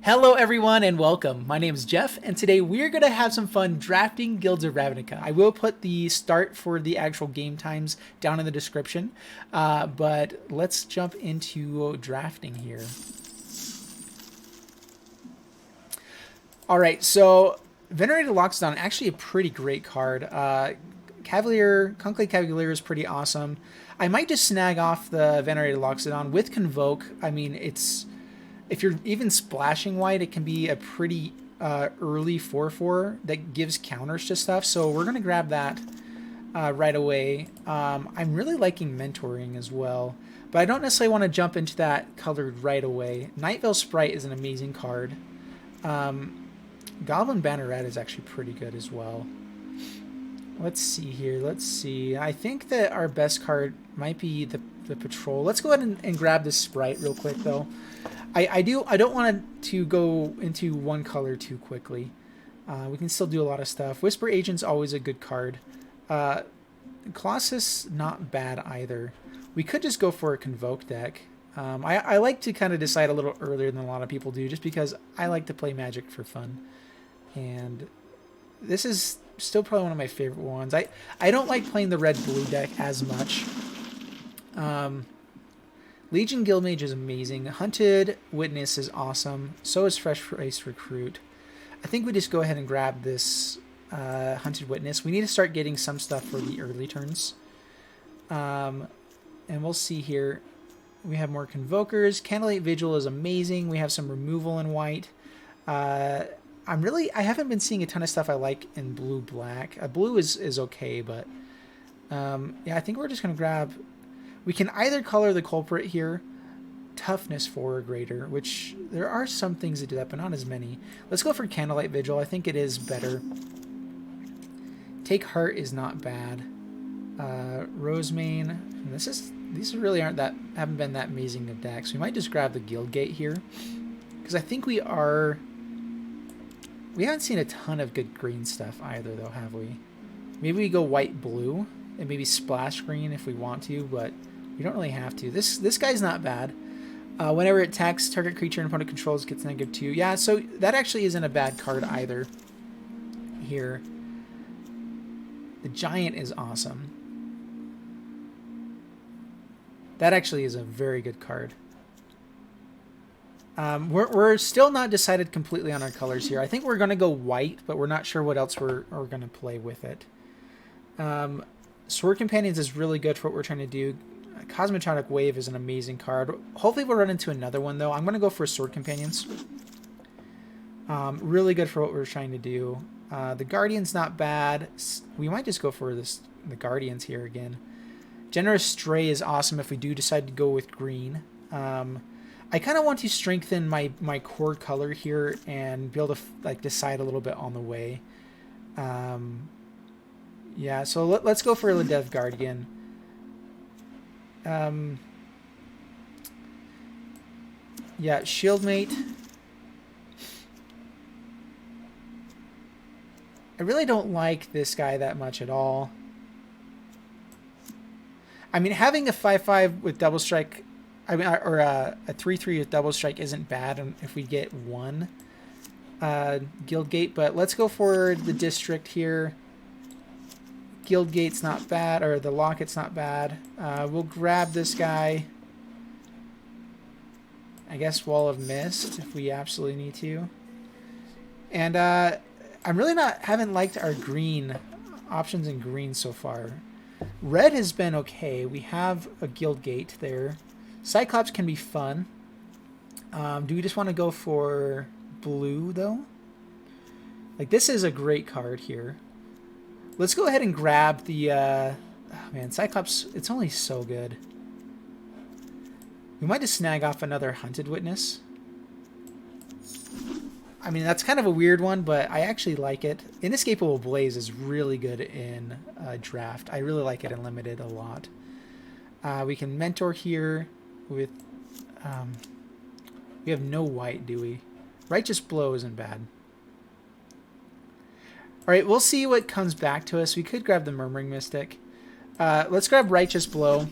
Hello everyone and welcome. My name is Jeff and today we're going to have some fun drafting Guilds of Ravnica. I will put the start for the actual game times down in the description, but let's jump into drafting here. Alright, so Venerated Loxodon, actually a pretty great card. Conclave Cavalier is pretty awesome. I might just snag off the Venerated Loxodon with Convoke. I mean, if you're even splashing white, it can be a pretty early 4/4 that gives counters to stuff. So we're going to grab that right away. I'm really liking Mentoring as well, but I don't necessarily want to jump into that colored right away. Night Veil Sprite is an amazing card. Goblin Banneret is actually pretty good as well. Let's see here. Let's see. I think that our best card might be the Patrol. Let's go ahead and grab this Sprite real quick, though. I don't want to go into one color too quickly. We can still do a lot of stuff. Whisper Agent's always a good card. Colossus, not bad either. We could just go for a Convoke deck. I like to kind of decide a little earlier than a lot of people do, just because I like to play Magic for fun. And this is still probably one of my favorite ones. I don't like playing the red-blue deck as much. Legion Guildmage is amazing. Hunted Witness is awesome. So is Fresh Face Recruit. I think we just go ahead and grab this Hunted Witness. We need to start getting some stuff for the early turns. And we'll see here. We have more Convokers. Candlelight Vigil is amazing. We have some removal in white. I haven't been seeing a ton of stuff I like in blue-black. Blue is okay, but yeah, I think we're just going to grab... We can either color the Culprit here, Toughness 4 or greater, which there are some things that do that, but not as many. Let's go for Candlelight Vigil. I think it is better. Take Heart is not bad. Rosemane. These really haven't been that amazing of decks. We might just grab the Guildgate here, because I think we haven't seen a ton of good green stuff either, though, have we? Maybe we go white-blue and maybe splash green if we want to, but we don't really have to. This guy's not bad. Whenever it attacks, target creature and opponent controls gets -2. Yeah, so that actually isn't a bad card either. Here, the Giant is awesome. That actually is a very good card. We're still not decided completely on our colors here. I think we're going to go white, but we're not sure what else we're going to play with it. Sword Companions is really good for what we're trying to do. Cosmotronic Wave is an amazing card. Hopefully we'll run into another one, though. I'm going to go for Sword Companions. Really good for what we're trying to do. The Guardian's not bad. We might just go for the Guardians here again. Generous Stray is awesome if we do decide to go with green. I kind of want to strengthen my core color here and be able to decide a little bit on the way. Yeah, so let's go for the Death Guardian. Yeah, Shieldmate. I really don't like this guy that much at all. I mean, having a 5/5 with Double Strike, or a 3/3 with Double Strike isn't bad if we get one Guildgate, but let's go for the District here. Guildgate's not bad, or the Locket's not bad. We'll grab this guy. I guess Wall of Mist if we absolutely need to. And I'm really haven't liked our green options in green so far. Red has been okay. We have a Guildgate there. Cyclops can be fun. Do we just want to go for blue though? This is a great card here. Let's go ahead and grab the, oh man, Cyclops, it's only so good. We might just snag off another Hunted Witness. I mean, that's kind of a weird one, but I actually like it. Inescapable Blaze is really good in draft. I really like it in limited a lot. We can Mentor here with, we have no white, do we? Righteous Blow isn't bad. All right, we'll see what comes back to us. We could grab the Murmuring Mystic. Let's grab Righteous Blow.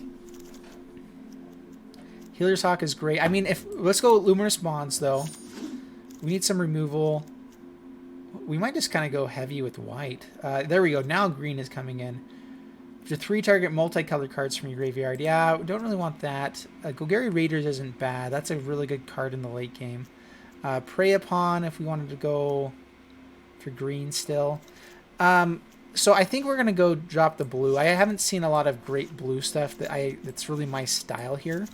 Healer's Hawk is great. I mean, let's go Luminous Bonds, though. We need some removal. We might just kind of go heavy with white. There we go. Now green is coming in. After 3 target multicolored cards from your graveyard. Yeah, we don't really want that. Golgari Raiders isn't bad. That's a really good card in the late game. Prey Upon if we wanted to go for green still. So I think we're going to go drop the blue. I haven't seen a lot of great blue stuff that's really my style here.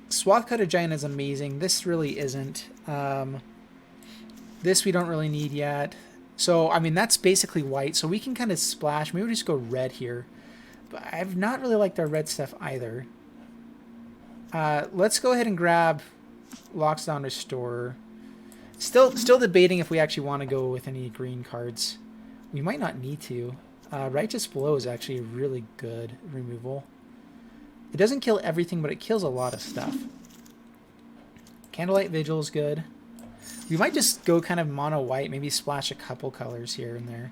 Swathcutter Giant is amazing. This really isn't. This we don't really need yet. So, I mean, that's basically white. So we can kind of splash. Maybe we just go red here. But I've not really liked our red stuff either. Let's go ahead and grab Loxodon Restorer. Still debating if we actually want to go with any green cards. We might not need to. Righteous Blow is actually a really good removal. It doesn't kill everything, but it kills a lot of stuff. Candlelight Vigil is good. We might just go kind of mono white, maybe splash a couple colors here and there.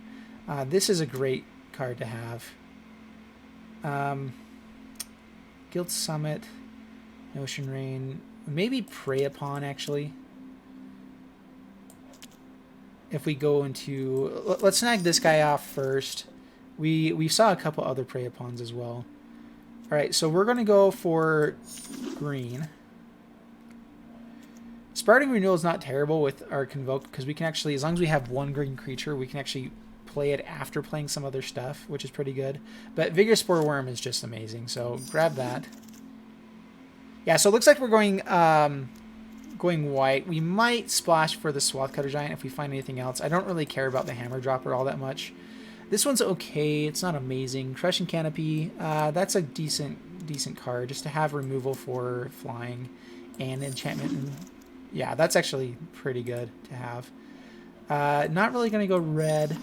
This is a great card to have. Guild Summit, Ocean Rain, maybe Prey Upon actually. If we go into, let's snag this guy off first. We saw a couple other Prey Upons as well. All right, so we're going to go for green. Sparting Renewal is not terrible with our Convoke because we can actually, as long as we have one green creature, we can actually play it after playing some other stuff, which is pretty good. But Vigorous Spore Worm is just amazing, so grab that. Yeah, so it looks like we're going white. We might splash for the Swathcutter Giant if we find anything else. I don't really care about the Hammer Dropper all that much. This one's okay. It's not amazing. Crushing Canopy, that's a decent card just to have removal for flying and enchantment. And yeah, that's actually pretty good to have. Not really going to go red.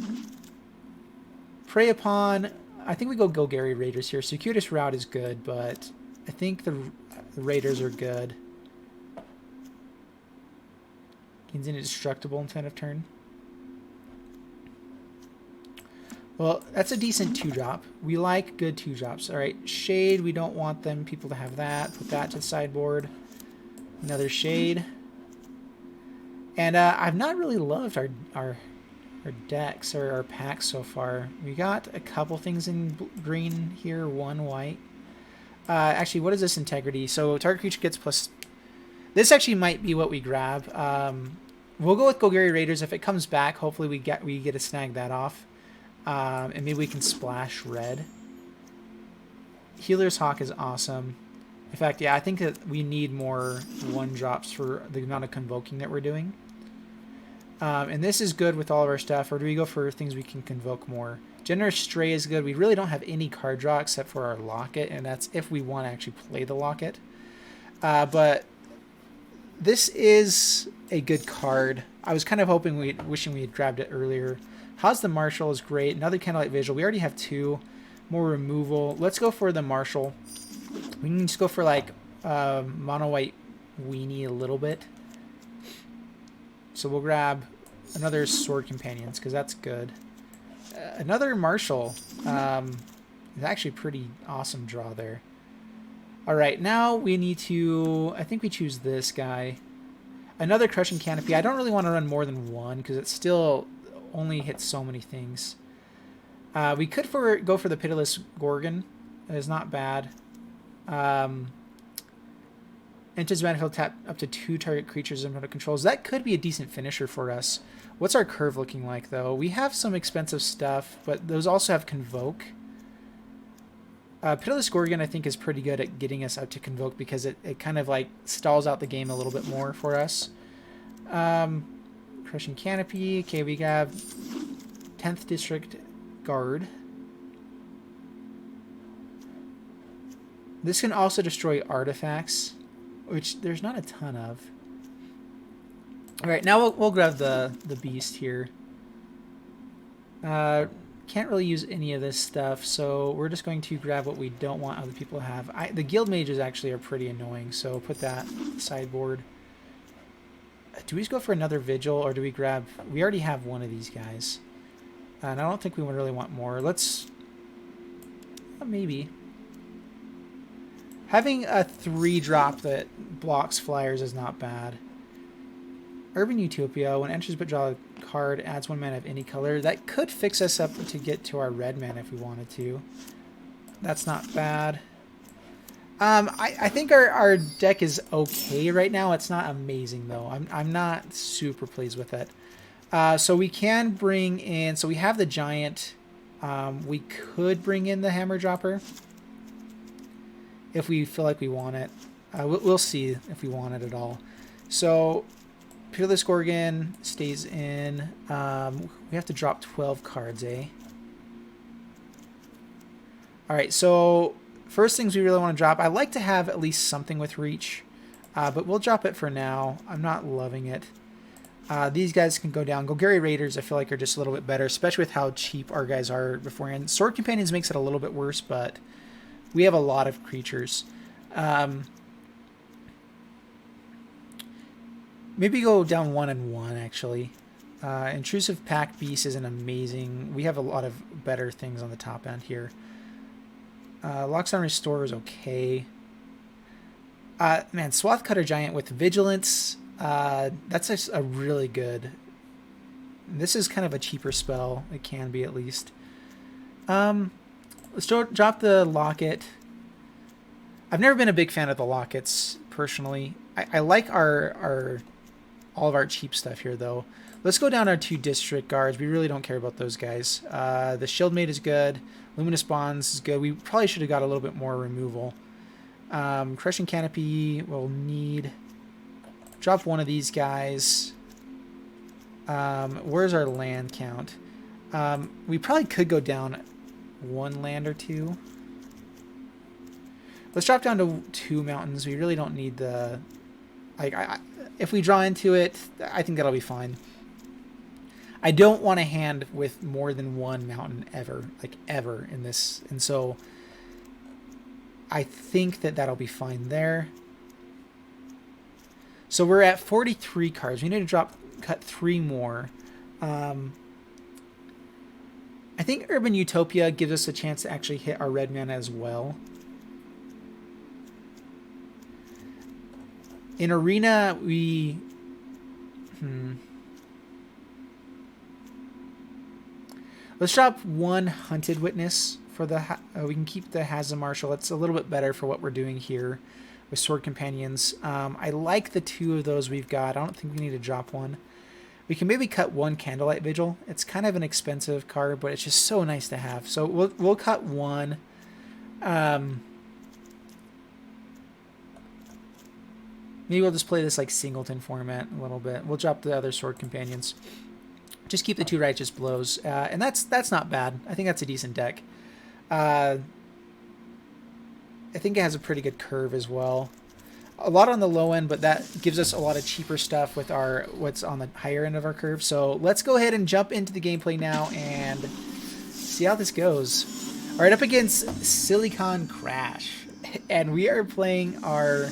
Prey Upon, I think we go Golgari Raiders here. Circuitous Route is good, but I think the Raiders are good. Gains indestructible until end of turn. Well, that's a decent 2-drop. We like good 2-drops. All right, Shade, we don't want people to have that. Put that to the sideboard. Another Shade. And I've not really loved our decks or our packs so far. We got a couple things in green here, 1 white. Actually, what is this Integrity? So target creature gets plus... This actually might be what we grab. We'll go with Golgari Raiders. If it comes back, hopefully we get to snag that off. And maybe we can splash red. Healer's Hawk is awesome. In fact, yeah, I think that we need more 1-drops for the amount of convoking that we're doing. And this is good with all of our stuff. Or do we go for things we can convoke more? Generous Stray is good. We really don't have any card draw except for our Locket, and that's if we want to actually play the Locket. But this is a good card. I was kind of wishing we had grabbed it earlier. How's the Marshal is great. Another Candlelight Vigil. We already have 2. More removal. Let's go for the Marshal. We can just go for like mono white weenie a little bit. So we'll grab another Sword Companions because that's good. Another Marshal is actually a pretty awesome draw there. All right, now we need to, I think we choose this guy. Another Crushing Canopy. I don't really want to run more than 1 because it still only hits so many things. We could go for the Pitiless Gorgon. That is not bad. Enters the battlefield, tap up to 2 target creatures under controls. That could be a decent finisher for us. What's our curve looking like, though? We have some expensive stuff, but those also have Convoke. Pitiless Gorgon, I think, is pretty good at getting us up to Convoke because it kind of like stalls out the game a little bit more for us. Crushing Canopy. Okay, we have 10th District Guard. This can also destroy artifacts, which there's not a ton of. All right, now we'll grab the beast here. Can't really use any of this stuff, so we're just going to grab what we don't want other people to have. The Guild Mages actually are pretty annoying, so put that sideboard. Do we just go for another Vigil, or do we grab... We already have one of these guys. And I don't think we really want more. Let's... maybe. Having a 3-drop that blocks flyers is not bad. Urban Utopia, when enters but draw a card, adds 1 mana of any color. That could fix us up to get to our red mana if we wanted to. That's not bad. I think our deck is okay right now. It's not amazing, though. I'm not super pleased with it. So we can bring in... So we have the Giant. We could bring in the Hammer Dropper if we feel like we want it. We'll see if we want it at all. So Peerless Gorgon stays in. We have to drop 12 cards, eh? Alright, so first things we really want to drop. I like to have at least something with Reach, but we'll drop it for now. I'm not loving it. These guys can go down. Golgari Raiders, I feel like, are just a little bit better, especially with how cheap our guys are beforehand. Sword Companions makes it a little bit worse, but we have a lot of creatures. Maybe go down 1 and 1, actually. Intrusive Pack Beast isn't amazing. We have a lot of better things on the top end here. Loxodon Restore is okay. Man, Swath Cutter Giant with Vigilance. That's a really good... This is kind of a cheaper spell. It can be, at least. Let's drop the Locket. I've never been a big fan of the Lockets, personally. I like all of our cheap stuff here, though. Let's go down our 2 District Guards. We really don't care about those guys. The Shieldmate is good. Luminous Bonds is good. We probably should have got a little bit more removal. Crushing Canopy will need... Drop one of these guys. Where's our land count? We probably could go down 1 land or 2. Let's drop down to 2 mountains. We really don't need the... if we draw into it, I think that'll be fine. I don't want a hand with more than 1 mountain ever, ever in this. And so I think that'll be fine there. So we're at 43 cards. We need to cut 3 more. I think Urban Utopia gives us a chance to actually hit our red mana as well. In Arena, we... Let's drop 1 Hunted Witness for the... we can keep the Hazza Marshal. It's a little bit better for what we're doing here with Sword Companions. I like the 2 of those we've got. I don't think we need to drop 1. We can maybe cut 1 Candlelight Vigil. It's kind of an expensive card, but it's just so nice to have. So we'll cut 1. Maybe we'll just play this like Singleton format a little bit. We'll drop the other Sword Companions. Just keep the 2 Righteous Blows. And that's not bad. I think that's a decent deck. I think it has a pretty good curve as well. A lot on the low end, but that gives us a lot of cheaper stuff with what's on the higher end of our curve. So let's go ahead and jump into the gameplay now and see how this goes. All right, up against Silicon Crash. And we are playing our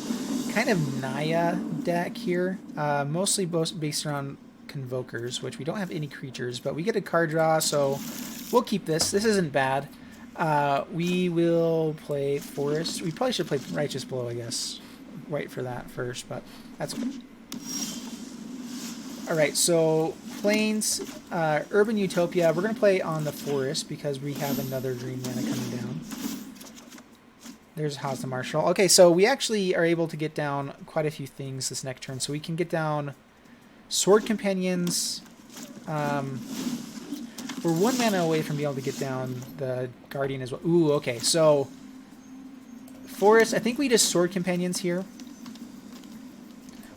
kind of Naya deck here, mostly based around Convokers, which we don't have any creatures, but we get a card draw, so we'll keep this. This isn't bad. We will play Forest. We probably should play Righteous Blow, I guess. Wait for that first, but that's okay. Alright, so Plains, Urban Utopia. We're going to play on the Forest because we have another green mana coming down. There's Hazza Marshal. Okay, so we actually are able to get down quite a few things this next turn. So we can get down Sword Companions. We're 1 mana away from being able to get down the Guardian as well. Ooh, okay. So Forest, I think we just Sword Companions here.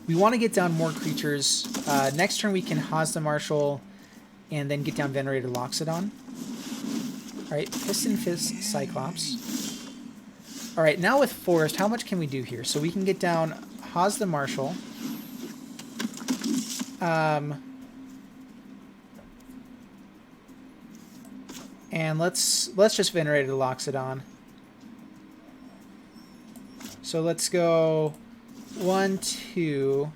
We want to get down more creatures. Next turn we can Hazza Marshal and then get down Venerated Loxodon. Alright, Piston Fist Cyclops. Alright, now with Forest, how much can we do here? So we can get down Hazza Marshal. And let's just Venerated Loxodon. So let's go 1, 2.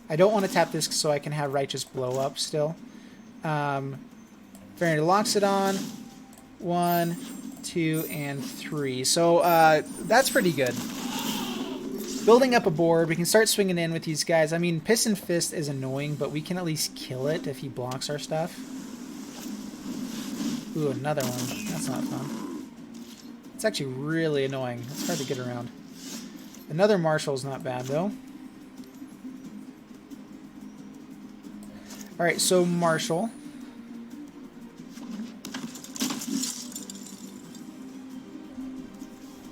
I don't want to tap this so I can have Righteous Blow up still. Venerated Loxodon. 1, 2, and 3. So that's pretty good. Building up a board. We can start swinging in with these guys. I mean, Piston Fist is annoying, but we can at least kill it if he blocks our stuff. Ooh, another one. That's not fun. It's actually really annoying. It's hard to get around. Another Marshal's not bad, though. Alright, so Marshal.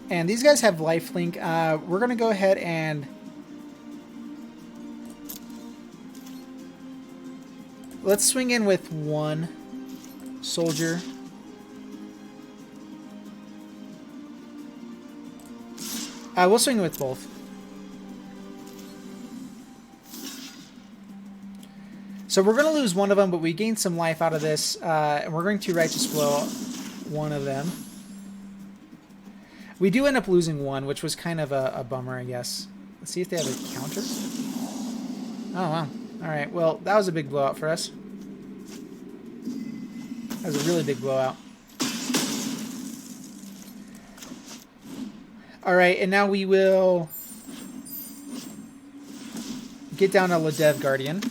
And these guys have lifelink. We're going to go ahead and... let's swing in with one soldier. We'll swing with both. So we're going to lose one of them, but we gain some life out of this. And we're going to Righteous Blow one of them. We do end up losing one, which was kind of a bummer, I guess. Let's see if they have a counter. Oh, wow. Alright, well, that was a big blowout for us. That was a really big blowout. Alright, and now we will get down to Ladev Guardian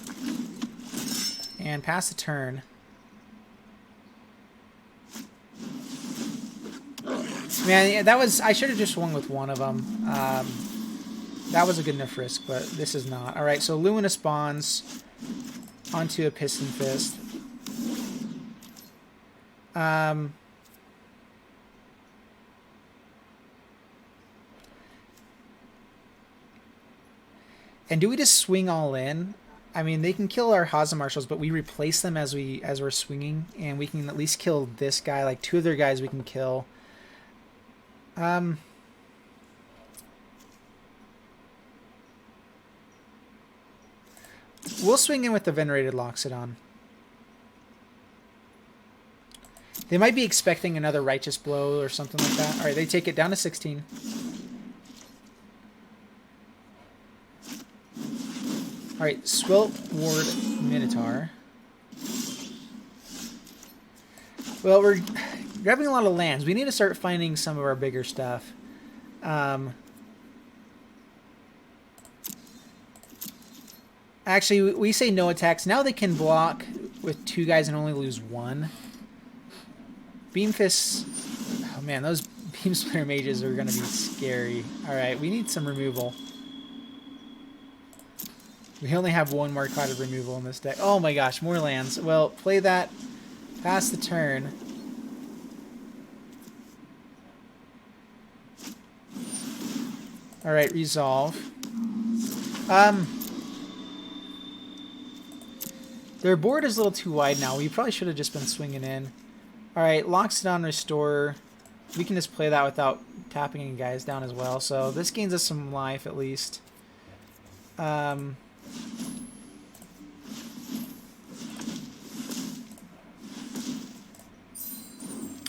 and pass the turn. Man, that was... I should have just swung with one of them. That was a good enough risk, but this is not. Alright, so Luminous Bonds onto a Piston Fist. And do we just swing all in? I mean, they can kill our Haza Marshals, but we replace them as we're swinging, and we can at least kill this guy. Like, two other guys we can kill. We'll swing in with the Venerated Loxodon. They might be expecting another Righteous Blow or something like that. Alright, they take it down to 16. Alright, Swilt Ward Minotaur. Well, we're grabbing a lot of lands. We need to start finding some of our bigger stuff. Actually, we say no attacks. Now they can block with two guys and only lose one. Beam Fists... oh man, those Beam Splitter Mages are going to be scary. Alright, we need some removal. We only have one more card of removal in this deck. Oh my gosh, more lands. Well, play that. Pass the turn. Alright, resolve. Their board is a little too wide now. We probably should have just been swinging in. Alright, Loxodon Restorer. We can just play that without tapping any guys down as well. So this gains us some life at least.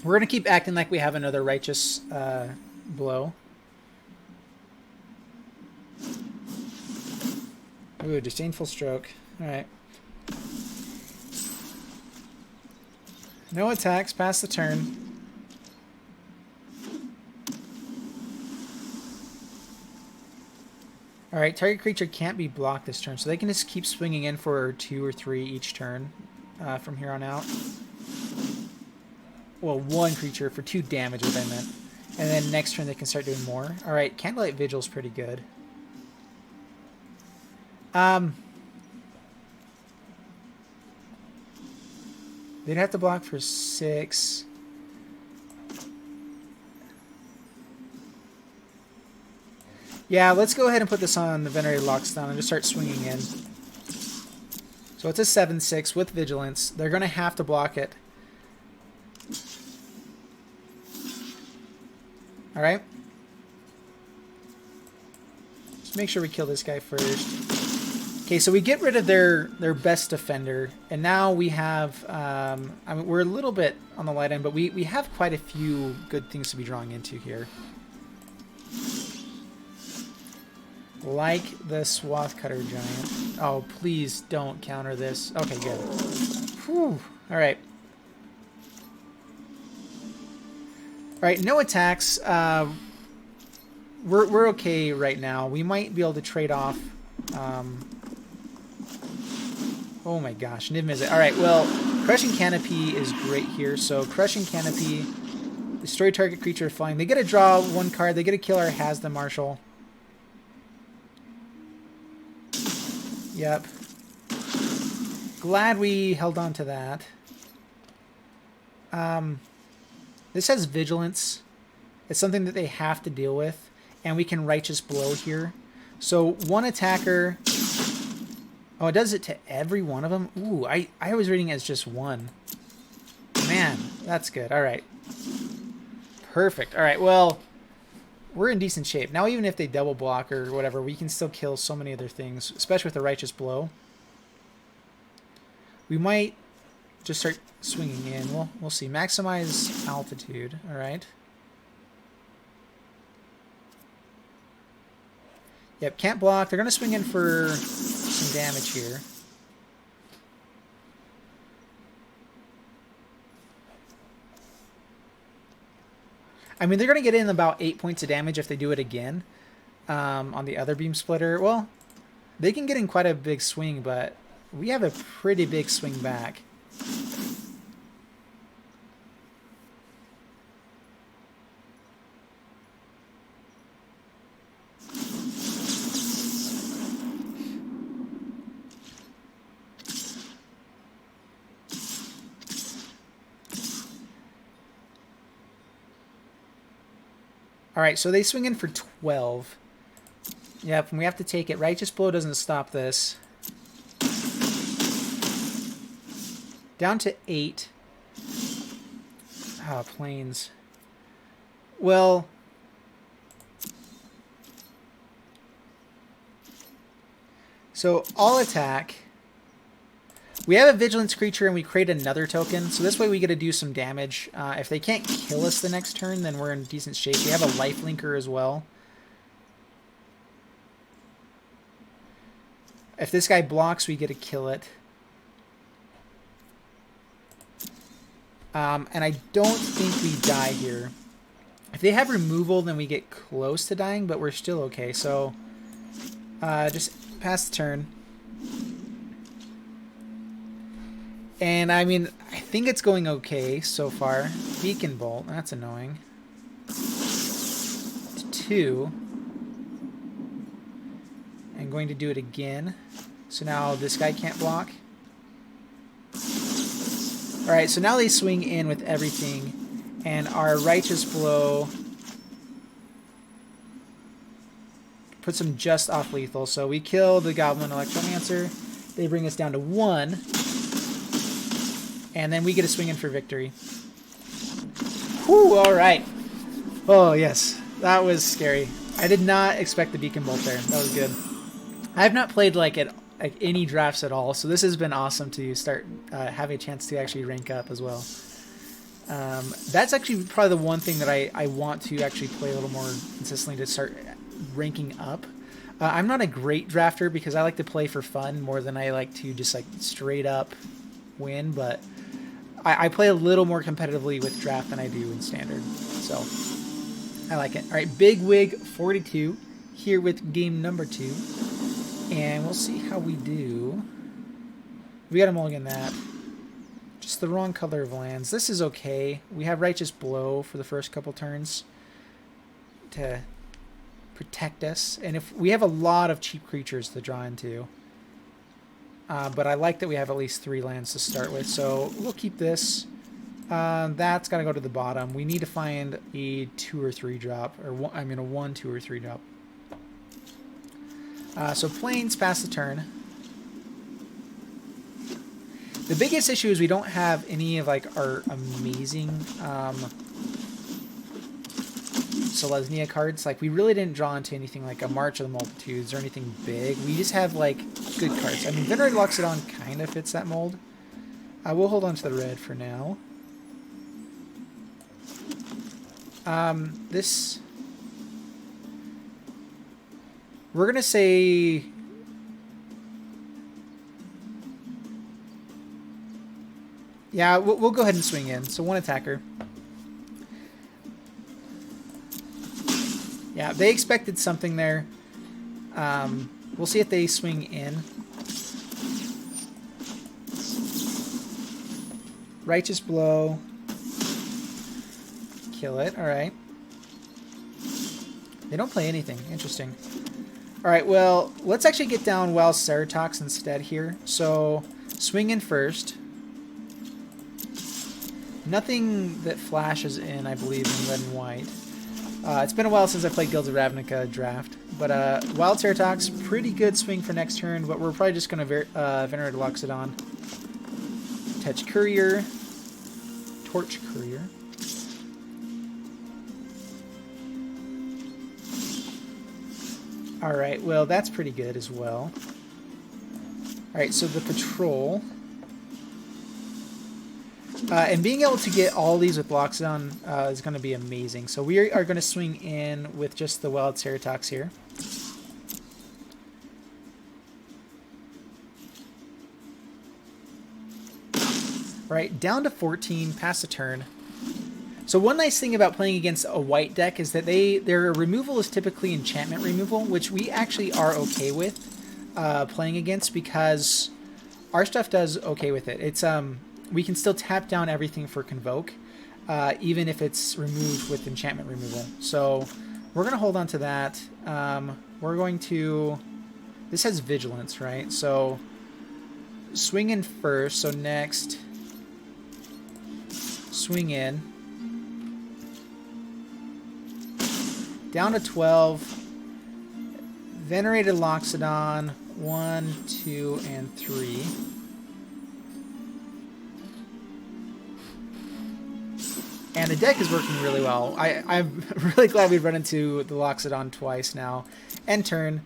We're going to keep acting like we have another Righteous Blow. Ooh, Disdainful Stroke. Alright. No attacks, pass the turn. Alright, target creature can't be blocked this turn, so they can just keep swinging in for 2 or 3 each turn from here on out. Well, 1 creature for 2 damage, what I meant. And then next turn they can start doing more. Alright, Candlelight Vigil's pretty good. They'd have to block for 6. Yeah, let's go ahead and put this on the Venerated Loxodon and just start swinging in. So it's a 7/6 with Vigilance. They're going to have to block it. Alright. Just make sure we kill this guy first. Okay, so we get rid of their best defender, and now we have, I mean, we're a little bit on the light end, but we have quite a few good things to be drawing into here. Like the Swath Cutter Giant. Oh, please don't counter this. Okay, good. Whew. Alright. Alright, no attacks. we're okay right now. We might be able to trade off. Oh my gosh, Niv Mizzet. All right, well, Crushing Canopy is great here. So Crushing Canopy, destroy target creature flying. They get to draw one card. They get to kill our Hasda Marshal. Yep. Glad we held on to that. This has Vigilance. It's something that they have to deal with. And we can Righteous Blow here. So one attacker... Oh, it does it to every one of them? Ooh, I was reading it as just one. Man, that's good. All right. Perfect. All right, well, we're in decent shape. Now, even if they double block or whatever, we can still kill so many other things, especially with the Righteous Blow. We might just start swinging in. We'll see. Maximize altitude. All right. Yep, can't block. They're going to swing in for some damage here. I mean, they're going to get in about 8 points of damage if they do it again on the other Beam Splitter. Well, they can get in quite a big swing, but we have a pretty big swing back. All right, so they swing in for 12. Yep, and we have to take it. Righteous Blow doesn't stop this. Down to 8. Ah, Plains. Well... So, I'll attack. We have a Vigilance creature and we create another token, so this way we get to do some damage. If they can't kill us the next turn, then we're in decent shape. We have a lifelinker as well. If this guy blocks, we get to kill it. And I don't think we die here. If they have removal, then we get close to dying, but we're still okay. So, just pass the turn. And, I mean, I think it's going okay so far. Beacon Bolt, that's annoying. 2. I'm going to do it again. So now this guy can't block. Alright, so now they swing in with everything. And our Righteous Blow puts them just off lethal. So we kill the Goblin Electromancer. They bring us down to 1. And then we get to swing in for victory. Whew, alright. Oh, yes. That was scary. I did not expect the Beacon Bolt there. That was good. I have not played like any drafts at all, so this has been awesome to start having a chance to actually rank up as well. That's actually probably the one thing that I want to actually play a little more consistently to start ranking up. I'm not a great drafter because I like to play for fun more than I like to just like straight up win, but I play a little more competitively with draft than I do in standard, so I like it. All right, Big Wig 42 here with game number 2, and we'll see how we do. We got to mulligan that. Just the wrong color of lands. This is okay. We have Righteous Blow for the first couple turns to protect us, and if we have a lot of cheap creatures to draw into. But I like that we have at least 3 lands to start with, so we'll keep this. That's got to go to the bottom. We need to find a 2 or 3 drop, or a 1, 2, or 3 drop. So Plains pass the turn. The biggest issue is we don't have any of like our amazing Selesnya cards. Like we really didn't draw into anything like a March of the Multitudes or anything big. We just have like good cards. I mean, Naya Loxodon kind of fits that mold. We'll hold on to the red for now. This we're gonna say yeah, we'll go ahead and swing in. So 1 attacker. Yeah, they expected something there. We'll see if they swing in. Righteous Blow. Kill it. All right. They don't play anything. Interesting. All right, well, let's actually get down Wild Ceratox instead here. So, swing in first. Nothing that flashes in, I believe, in red and white. It's been a while since I played Guilds of Ravnica draft. But Wild Ceratox, pretty good swing for next turn, but we're probably just going to Venerate Loxodon. Touch Courier. Torch Courier. Alright, well, that's pretty good as well. Alright, so the Patrol. And being able to get all these with Loxodon is going to be amazing. So we are going to swing in with just the Wild Ceratox here. Alright, down to 14, past the turn. So one nice thing about playing against a white deck is that their removal is typically enchantment removal, which we actually are okay with playing against because our stuff does okay with it. It's we can still tap down everything for Convoke, even if it's removed with enchantment removal. So we're going to hold on to that. We're going to... This has Vigilance, right? So swing in first. So next, swing in. Down to 12. Venerated Loxodon. 1, 2, and 3. And the deck is working really well. I'm really glad we've run into the Loxodon twice now. End turn.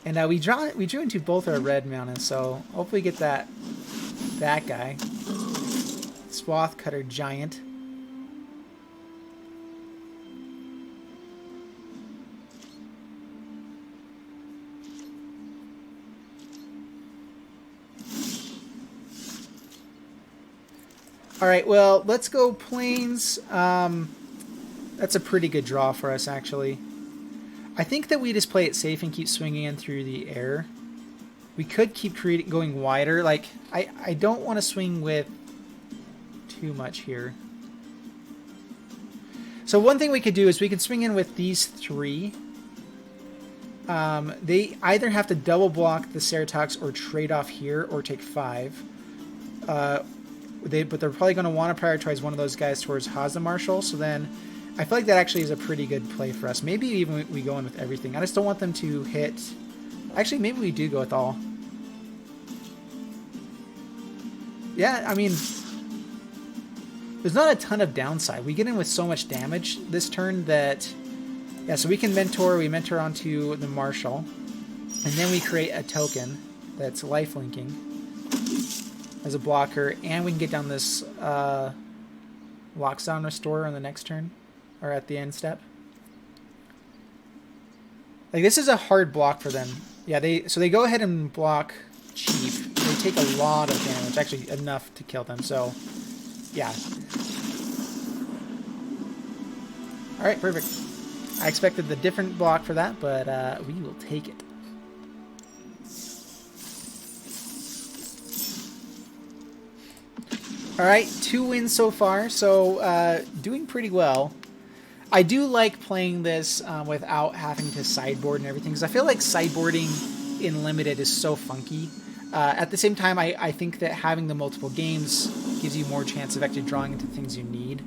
And we drew into both our red mana, so hopefully get that guy. Swath Cutter Giant. Alright, well, let's go Plains. That's a pretty good draw for us, actually. I think that we just play it safe and keep swinging in through the air. We could keep going wider. Like, I don't want to swing with too much here. So one thing we could do is we could swing in with these 3. They either have to double block the Ceratox or trade off here or take 5. But they're probably going to want to prioritize one of those guys towards Haza Marshal. So then I feel like that actually is a pretty good play for us. Maybe even we go in with everything. I just don't want them to hit... Actually, maybe we do go with all. Yeah, I mean... There's not a ton of downside. We get in with so much damage this turn that... Yeah, so we can mentor. We mentor onto the Marshal. And then we create a token that's lifelinking as a blocker, and we can get down this Loxodon Restorer on the next turn, or at the end step. Like, this is a hard block for them. Yeah, so they go ahead and block cheap. They take a lot of damage, actually enough to kill them, so yeah. Alright, perfect. I expected the different block for that, but we will take it. Alright, 2 wins so far, so doing pretty well. I do like playing this without having to sideboard and everything, because I feel like sideboarding in Limited is so funky. At the same time, I think that having the multiple games gives you more chance of actually drawing into things you need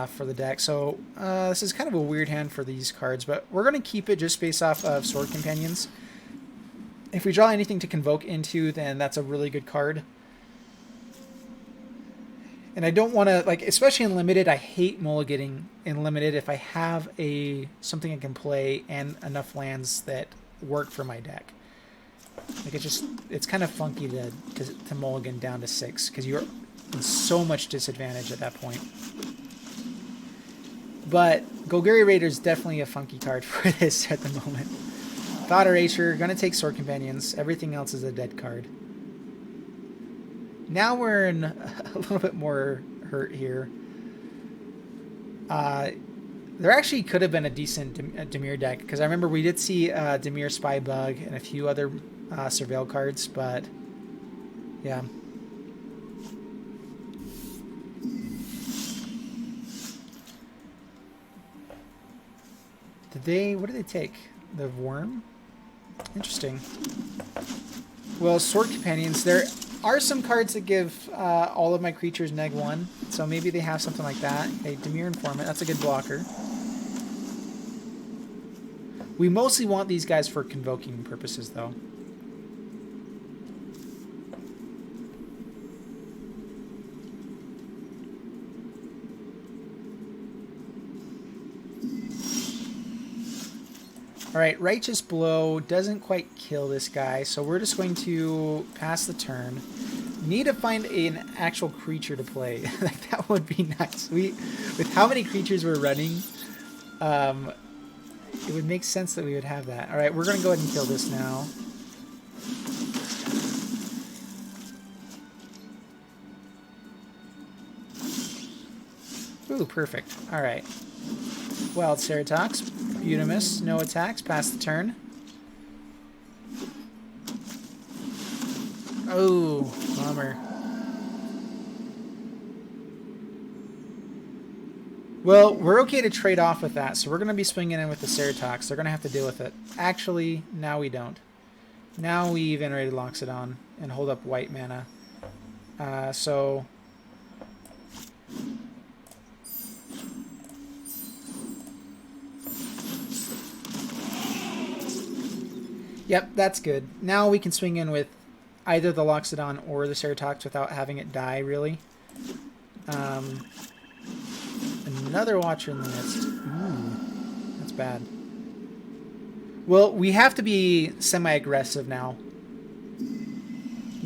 for the deck. So this is kind of a weird hand for these cards, but we're going to keep it just based off of Sword Companions. If we draw anything to Convoke into, then that's a really good card. And I don't want to, like, especially in Limited, I hate mulliganing in Limited if I have something I can play and enough lands that work for my deck. Like, it's kind of funky to mulligan down to 6, because you're in so much disadvantage at that point. But Golgari Raider is definitely a funky card for this at the moment. Thought Erasure, gonna take Sword Companions. Everything else is a dead card. Now we're in a little bit more hurt here. There actually could have been a decent Dimir deck, because I remember we did see Dimir Spybug and a few other Surveil cards, but yeah. What did they take? The Worm? Interesting. Well, Sword Companions, there are some cards that give all of my creatures -1, so maybe they have something like that. Okay, Dimir Informant, that's a good blocker. We mostly want these guys for convoking purposes, though. Alright, Righteous Blow doesn't quite kill this guy, so we're just going to pass the turn. Need to find an actual creature to play. Like, that would be nice. With how many creatures we're running, it would make sense that we would have that. Alright, we're going to go ahead and kill this now. Ooh, perfect. Alright. Wild Ceratox. Utimus, no attacks, pass the turn. Oh, bummer. Well, we're okay to trade off with that, so we're going to be swinging in with the Ceratox. They're going to have to deal with it. Actually, now we don't. Now we venerated Loxodon and hold up white mana. So... Yep, that's good. Now we can swing in with either the Loxodon or the Ceratox without having it die, really. Another Watcher in the Mist. Ooh, that's bad. Well, we have to be semi-aggressive now.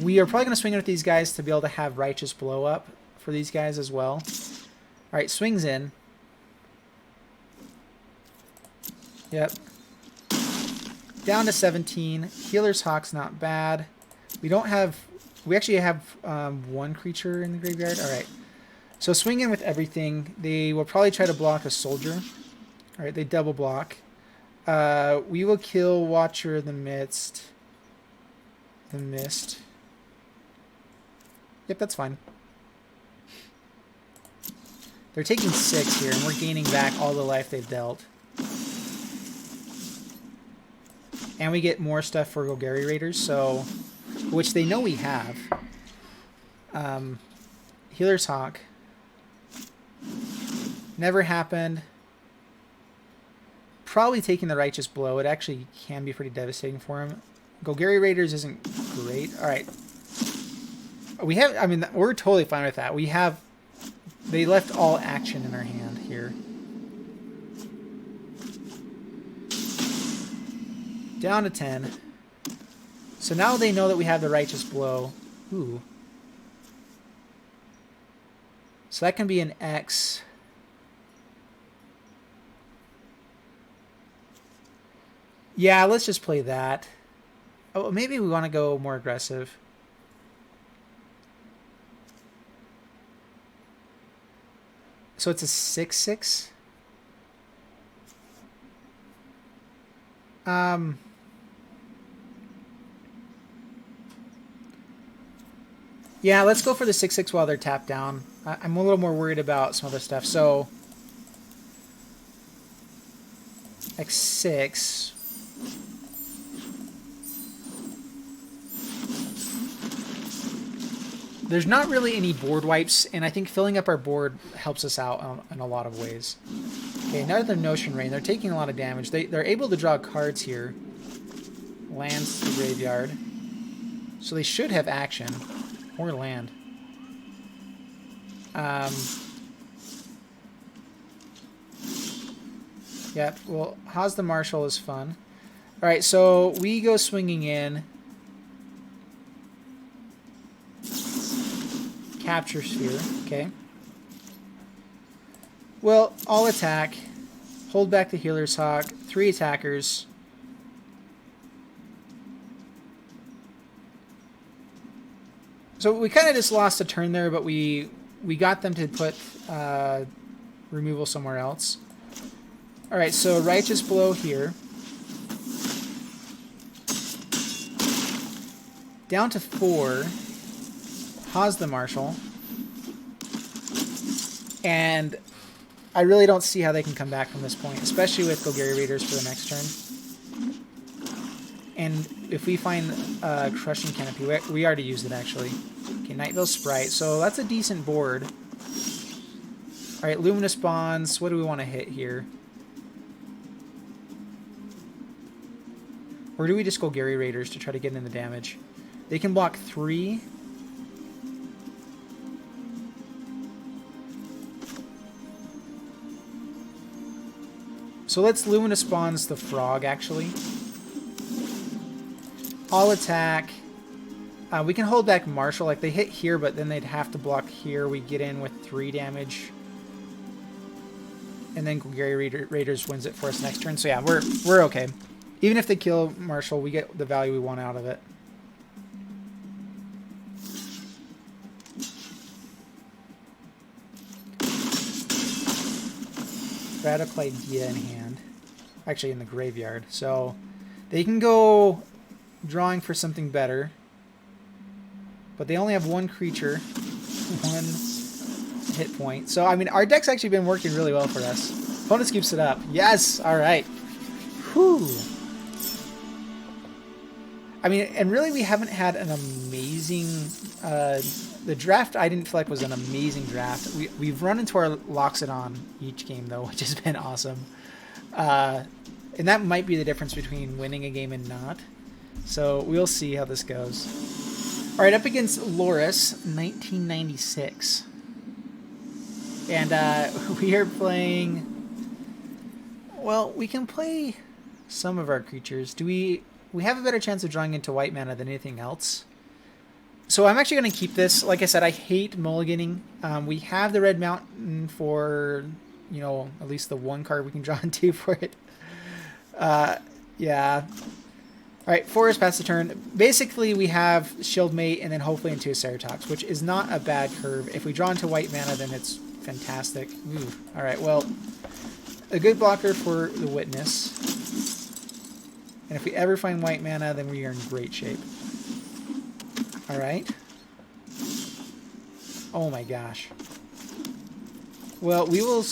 We are probably going to swing in with these guys to be able to have Righteous Blow up for these guys as well. Alright, swings in. Yep. Down to 17. Healer's Hawk's not bad. We actually have one creature in the graveyard. Alright. So swing in with everything. They will probably try to block a soldier. Alright, they double block. We will kill Watcher of the Mist. The Mist. Yep, that's fine. They're taking 6 here, and we're gaining back all the life they've dealt. And we get more stuff for Golgari Raiders, so which they know we have. Healer's Hawk. Never happened. Probably taking the Righteous Blow. It actually can be pretty devastating for him. Golgari Raiders isn't great. Alright. We're totally fine with that. They left all action in our hand here. Down to 10. So now they know that we have the Righteous Blow. Ooh. So that can be an X. Yeah, let's just play that. Oh, maybe we want to go more aggressive. So it's a 6/6. Yeah, let's go for the 6/6 while they're tapped down. I'm a little more worried about some other stuff. So X6. There's not really any board wipes, and I think filling up our board helps us out in a lot of ways. Okay, another Notion Rain. They're taking a lot of damage. They're able to draw cards here. Lands to the graveyard. So they should have action. Or land. Yep, well, Haas the Marshal is fun. Alright, so we go swinging in. Capture Sphere, okay. Well, I'll attack. Hold back the Healer's Hawk. 3 attackers. So we kind of just lost a turn there, but we got them to put removal somewhere else. Alright, so Righteous Blow here. Down to 4. Pause the Marshal. And I really don't see how they can come back from this point, especially with Golgari Raiders for the next turn. And if we find Crushing Canopy, we already used it actually. Okay, Nightville Sprite, so that's a decent board. Alright, Luminous Bonds, what do we want to hit here? Or do we just Golgari Raiders to try to get in the damage? They can block 3. So let's Luminous Bonds the Frog, actually. All attack. We can hold back Marshall. Like, they hit here, but then they'd have to block here. We get in with 3 damage. And then Golgari Raiders wins it for us next turn. So yeah, we're okay. Even if they kill Marshall, we get the value we want out of it. Radical Idea in hand. Actually in the graveyard. So they can go drawing for something better. But they only have 1 creature. 1 hit point. So, I mean, our deck's actually been working really well for us. Opponent scoops it up. Yes! Alright. Whew. I mean, and really we haven't had an amazing... the draft I didn't feel like was an amazing draft. We've run into our Loxodon each game, though, which has been awesome. And that might be the difference between winning a game and not. So we'll see how this goes. All right, up against Loris, 1996. And we are playing... Well, we can play some of our creatures. Do we have a better chance of drawing into white mana than anything else? So I'm actually going to keep this. Like I said, I hate mulliganing. We have the Red Mountain for, you know, at least the 1 card we can draw into for it. Yeah. All right, Forest pass the turn. Basically, we have Shieldmate and then hopefully into a Ceratox, which is not a bad curve. If we draw into white mana, then it's fantastic. Ooh. All right, well, a good blocker for the Witness. And if we ever find white mana, then we are in great shape. All right. Oh my gosh. Well, we will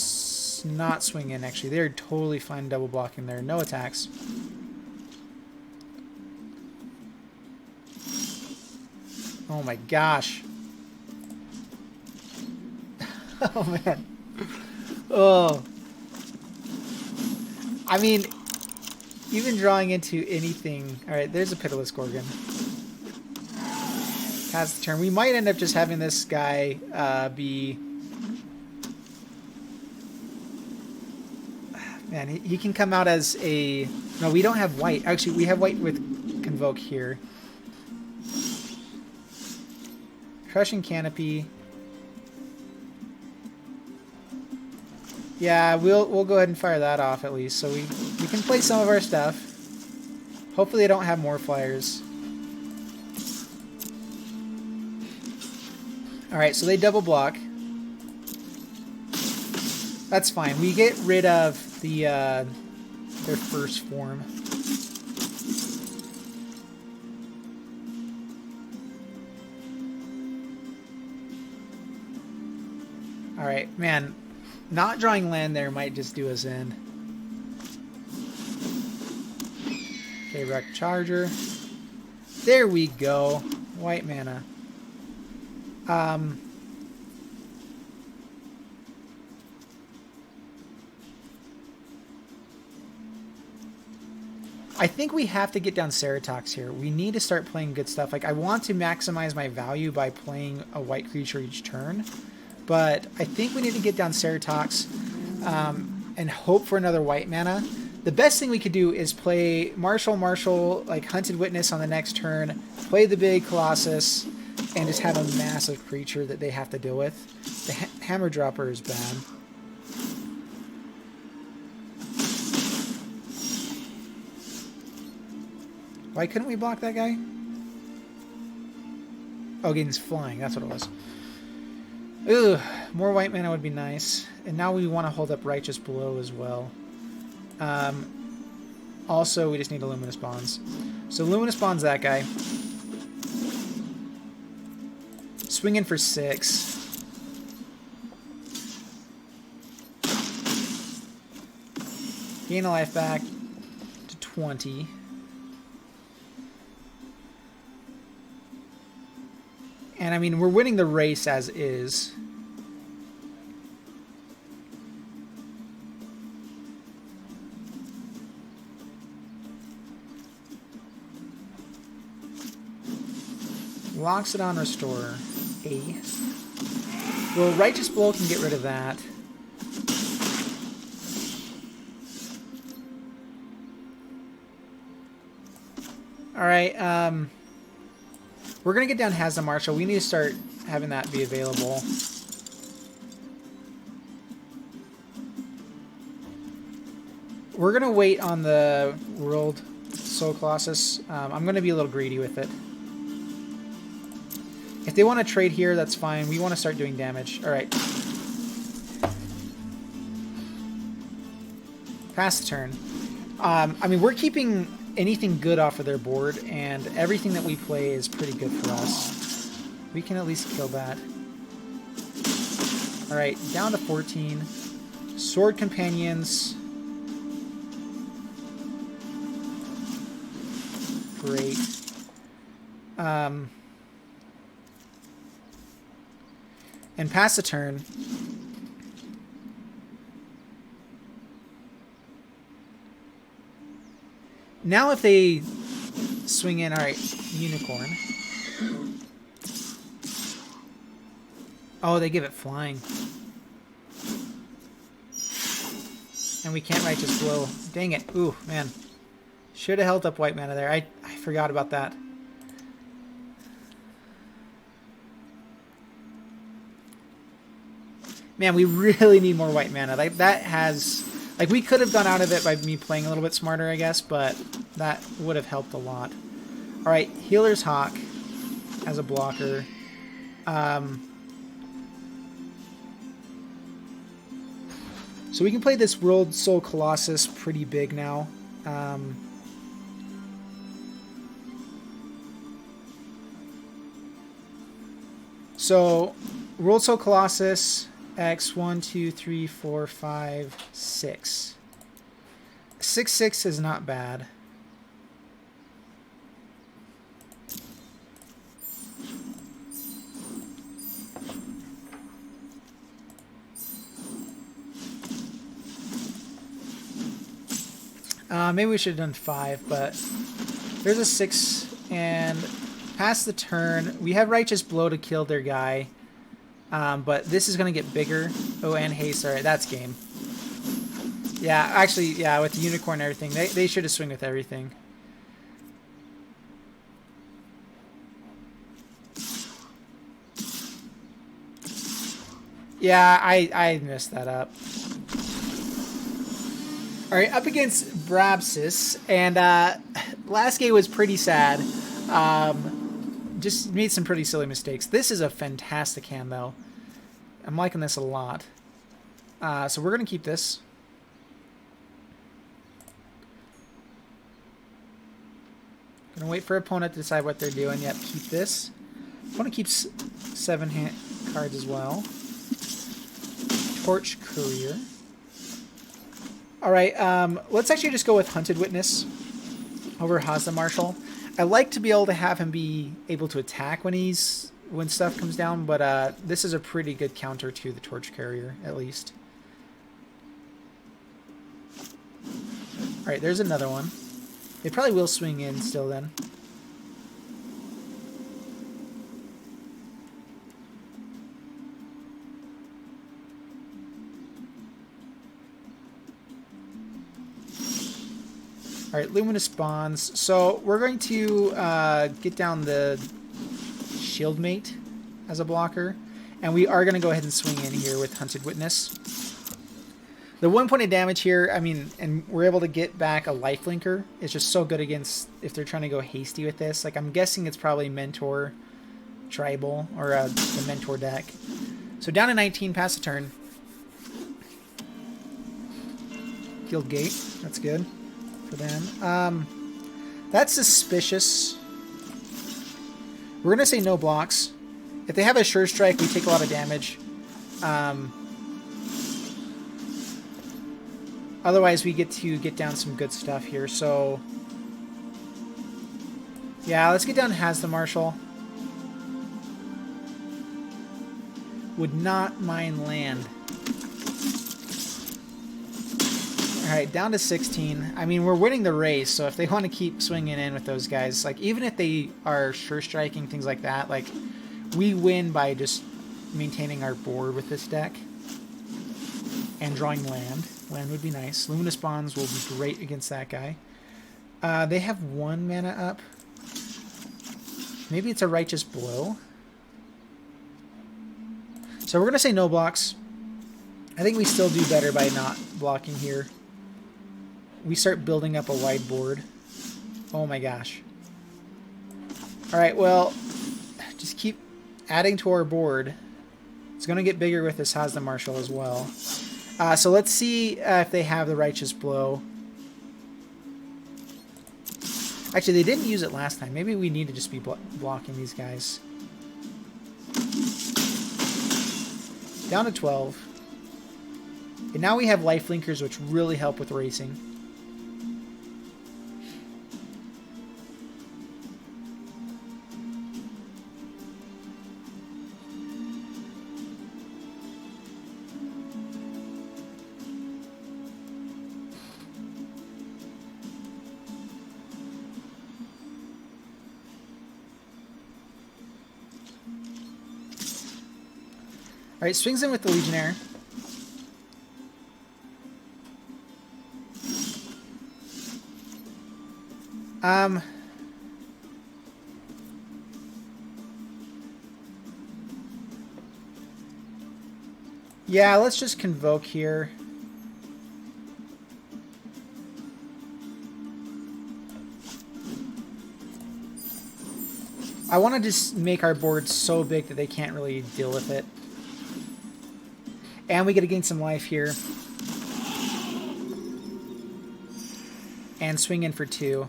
not swing in, actually. They're totally fine double blocking there. No attacks. Oh my gosh. Oh man. Oh. I mean, even drawing into anything. Alright, there's a Pitiless Gorgon. Pass the turn. We might end up just having this guy be... Man, he can come out as a... No, we don't have white. Actually, we have white with Convoke here. Crushing Canopy. Yeah, we'll go ahead and fire that off at least. So we can play some of our stuff. Hopefully they don't have more flyers. Alright, so they double block. That's fine. We get rid of the their first form. Alright, man. Not drawing land there might just do us in. Okay, Wreck Charger. There we go. White mana. I think we have to get down Ceratox here. We need to start playing good stuff. Like, I want to maximize my value by playing a white creature each turn. But I think we need to get down Ceratox and hope for another white mana. The best thing we could do is play Marshall, like Hunted Witness on the next turn, play the big Colossus, and just have a massive creature that they have to deal with. The Hammer Dropper is bad. Why couldn't we block that guy? Oh, he's flying. That's what it was. Ugh, more white mana would be nice. And now we want to hold up Righteous Blow as well. Also, we just need a Luminous Bonds. So Luminous Bonds that guy. Swing in for 6. Gain a life back to 20. And I mean, we're winning the race as is. Loxodon Restore. A. Well, Righteous Blow can get rid of that. Alright, we're going to get down Hazda Marshal. We need to start having that be available. We're going to wait on the World Soul Colossus. I'm going to be a little greedy with it. If they want to trade here, that's fine. We want to start doing damage. Alright. Pass the turn. I mean, we're keeping anything good off of their board, and everything that we play is pretty good for us. We can at least kill that. Alright, down to 14. Sword Companions. Great. And pass the turn. Now if they swing in, alright, Unicorn. Oh, they give it flying. And we can't Righteous Blow. Dang it. Ooh, man. Should have held up white mana there. I forgot about that. Man, we really need more white mana. Like, that has... Like, we could have gone out of it by me playing a little bit smarter, I guess, but that would have helped a lot. Alright, Healer's Hawk as a blocker. So we can play this World Soul Colossus pretty big now. So, World Soul Colossus... X 1, 2, 3, 4, 5, 6. 6/6 is not bad. Maybe we should have done 5, but there's a 6 and pass the turn. We have Righteous Blow to kill their guy. But this is going to get bigger. Oh, and haste. Alright, that's game. Yeah, actually, yeah, with the Unicorn and everything. They should have swung with everything. Yeah, I messed that up. Alright, up against Brabsis. And last game was pretty sad. Just made some pretty silly mistakes. This is a fantastic hand, though. I'm liking this a lot. So we're going to keep this. Going to wait for opponent to decide what they're doing. Yep, keep this. Opponent keeps 7 cards as well. Torch Courier. Alright, let's actually just go with Hunted Witness over Hazda Marshal. I like to be able to have him be able to attack when stuff comes down, but this is a pretty good counter to the Torch Carrier, at least. Alright, there's another one. They probably will swing in still then. Alright, Luminous Bonds. So we're going to get down the Shieldmate as a blocker. And we are going to go ahead and swing in here with Hunted Witness. The 1 point of damage here, I mean, and we're able to get back a lifelinker. It's just so good against if they're trying to go hasty with this. Like, I'm guessing it's probably Mentor Tribal or the Mentor deck. So down to 19, pass a turn. Guild Gate. That's good for them. That's suspicious. We're going to say no blocks. If they have a Sure Strike, we take a lot of damage. Otherwise, we get to get down some good stuff here. So, yeah, let's get down Has the Marshal. Would not mind land. Alright, down to 16. I mean, we're winning the race, so if they want to keep swinging in with those guys, like, even if they are Sure Striking, things like that, like, we win by just maintaining our board with this deck. And drawing land. Land would be nice. Luminous Bonds will be great against that guy. They have 1 mana up. Maybe it's a Righteous Blow. So we're going to say no blocks. I think we still do better by not blocking here. We start building up a wide board. Oh my gosh. Alright, well, just keep adding to our board. It's going to get bigger with this Has the Marshal as well. So let's see if they have the Righteous Blow. Actually, they didn't use it last time. Maybe we need to just be blocking these guys. Down to 12. And now we have life linkers, which really help with racing. Alright, swings in with the Legionnaire. Yeah, let's just Convoke here. I want to just make our board so big that they can't really deal with it. And we get to gain some life here. And swing in for 2.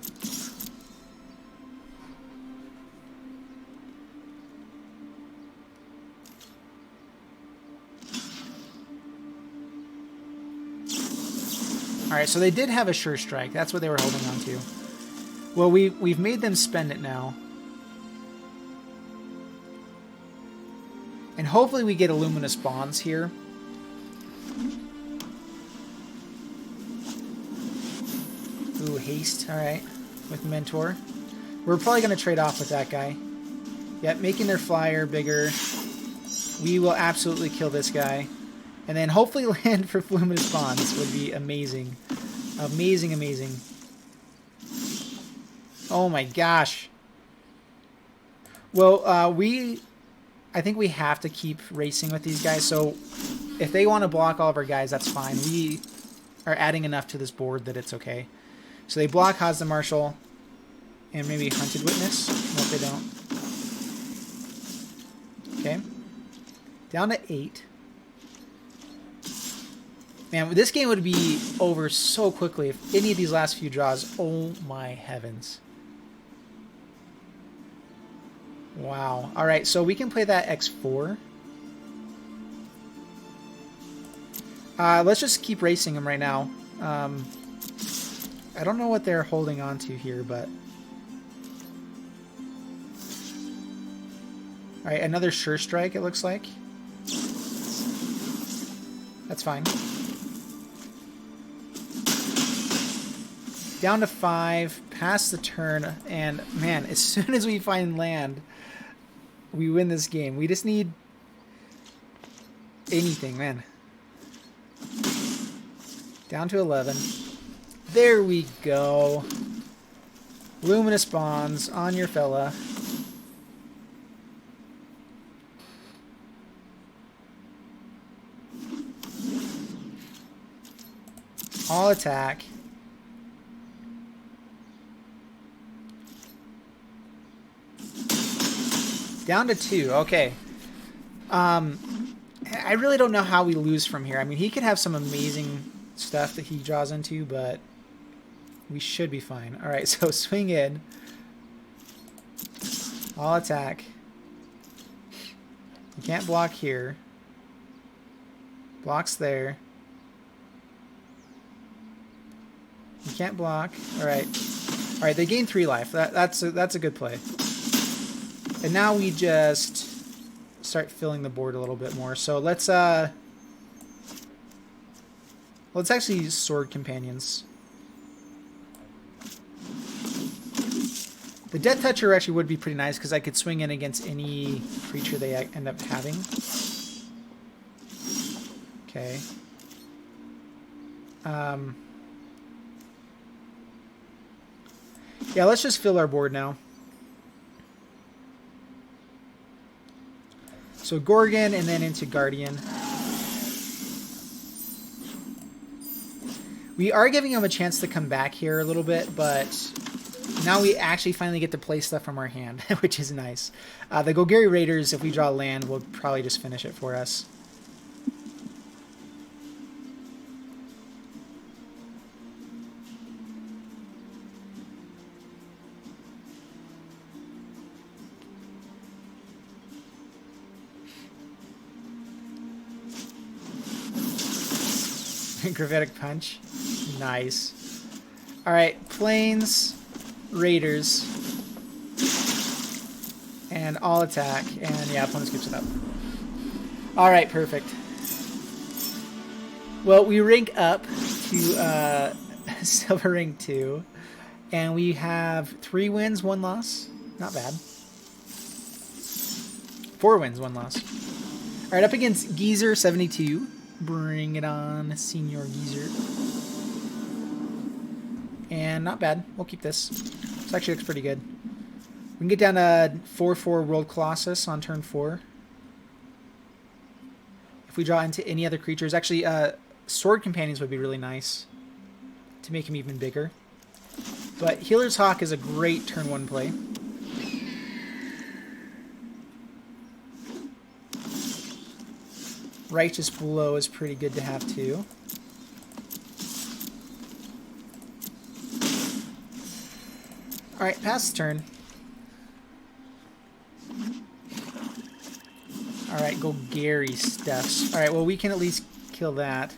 Alright, so they did have a Sure Strike. That's what they were holding on to. Well, we've made them spend it now. And hopefully we get a Luminous Bonds here. Ooh, haste. Alright. With Mentor. We're probably going to trade off with that guy. Yep, making their flyer bigger. We will absolutely kill this guy. And then hopefully land for Luminous Bonds would be amazing. Amazing, amazing. Oh my gosh. Well, I think we have to keep racing with these guys. So if they want to block all of our guys, that's fine. We are adding enough to this board that it's okay. So they block Has the Marshal and maybe Hunted Witness. Nope, they don't. Okay. Down to 8. Man, this game would be over so quickly if any of these last few draws. Oh my heavens. Wow. Alright, so we can play that X4. Let's just keep racing them right now. I don't know what they're holding on to here, but... Alright, another Sure Strike, it looks like. That's fine. Down to 5, past the turn, and man, as soon as we find land, we win this game. We just need anything, man. Down to 11. There we go. Luminous Bonds on your fella. All attack. Down to 2. Okay. I really don't know how we lose from here. I mean, he could have some amazing stuff that he draws into, but we should be fine. All right, so swing in. All attack. You can't block here. Blocks there. You can't block. All right. All right, they gain 3 life. That's a good play. And now we just start filling the board a little bit more. So let's actually use Sword Companions. The Death Toucher actually would be pretty nice because I could swing in against any creature they end up having. Okay. Yeah, let's just fill our board now. So Gorgon and then into Guardian. We are giving him a chance to come back here a little bit, but now we actually finally get to play stuff from our hand, which is nice. The Golgari Raiders, if we draw land, will probably just finish it for us. Gravitic Punch. Nice. Alright, Plains, Raiders, and all attack. And yeah, opponent skips it up. Alright, perfect. Well, we rank up to Silver Ring 2, and we have 3 wins, 1 loss. Not bad. 4 wins, 1 loss. Alright, up against Geezer 72. Bring it on, Senior Geezer. And not bad. We'll keep this. This actually looks pretty good. We can get down to 4/4 World Colossus on turn 4. If we draw into any other creatures. Actually, Sword Companions would be really nice to make him even bigger. But Healer's Hawk is a great turn 1 play. Righteous Blow is pretty good to have too. Alright, pass the turn. Alright, go Gary stuffs. Alright, well we can at least kill that.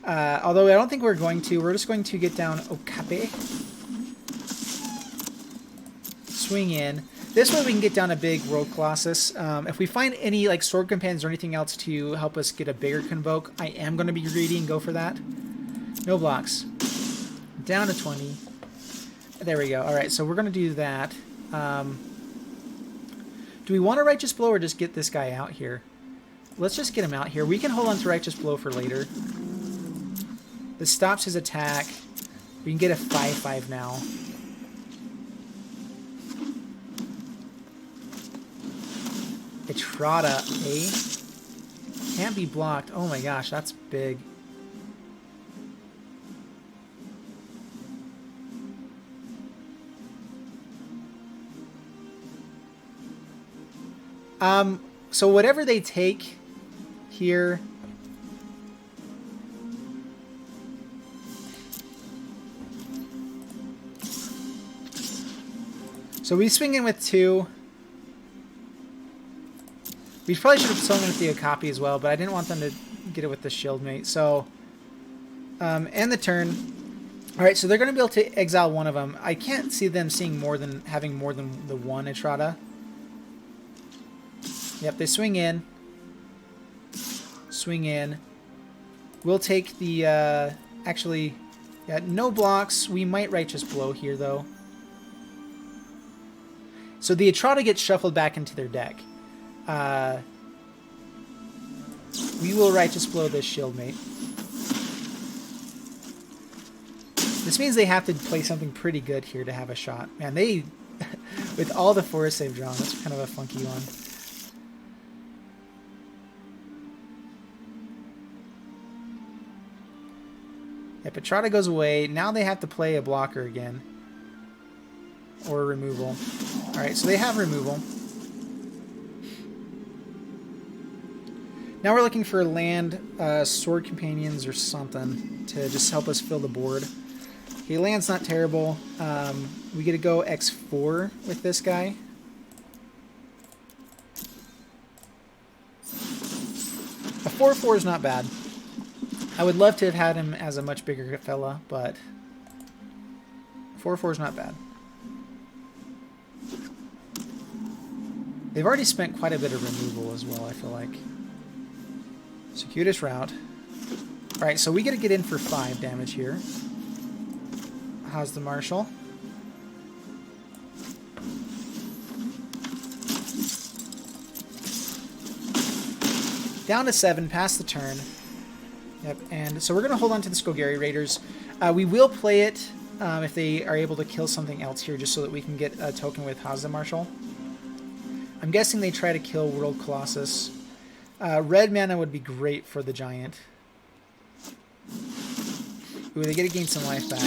Although I don't think we're going to. We're just going to get down Okape. Swing in. This way we can get down a big World Colossus. If we find any like Sword Companions or anything else to help us get a bigger Convoke, I am going to be greedy and go for that. No blocks. Down to 20. There we go. Alright, so we're going to do that. Do we want a Righteous Blow or just get this guy out here? Let's just get him out here. We can hold on to Righteous Blow for later. This stops his attack. We can get a 5/5 now. Etrata, eh? Can't be blocked. Oh my gosh, that's big. So whatever they take here. So we swing in with 2. We probably should have swung in with the Okapi as well, but I didn't want them to get it with the Shieldmate. So, end the turn. Alright, so they're going to be able to exile one of them. I can't see them having more than the one Etrata. Yep, they swing in. Swing in. We'll take the, actually, yeah, no blocks. We might Righteous Blow here, though. So the Etrata gets shuffled back into their deck. We will Righteous Blow this Shieldmate. This means they have to play something pretty good here to have a shot. Man, they, with all the forests they've drawn, that's kind of a funky one. Yeah, Etrata goes away. Now they have to play a blocker again. Or a removal. Alright, so they have removal. Now we're looking for land, sword companions or something to just help us fill the board. Okay, land's not terrible. We get to go X4 with this guy. A 4/4 is not bad. I would love to have had him as a much bigger fella, but 4/4 is not bad. They've already spent quite a bit of removal as well, I feel like. Circuitous route. Alright, so we get to get in for 5 damage here. How's the Marshal? Down to 7, past the turn. Yep, and so we're going to hold on to the Skogari Raiders. We will play it if they are able to kill something else here, just so that we can get a token with Hazda Marshal. I'm guessing they try to kill World Colossus. Red mana would be great for the Giant. Ooh, they get to gain some life back.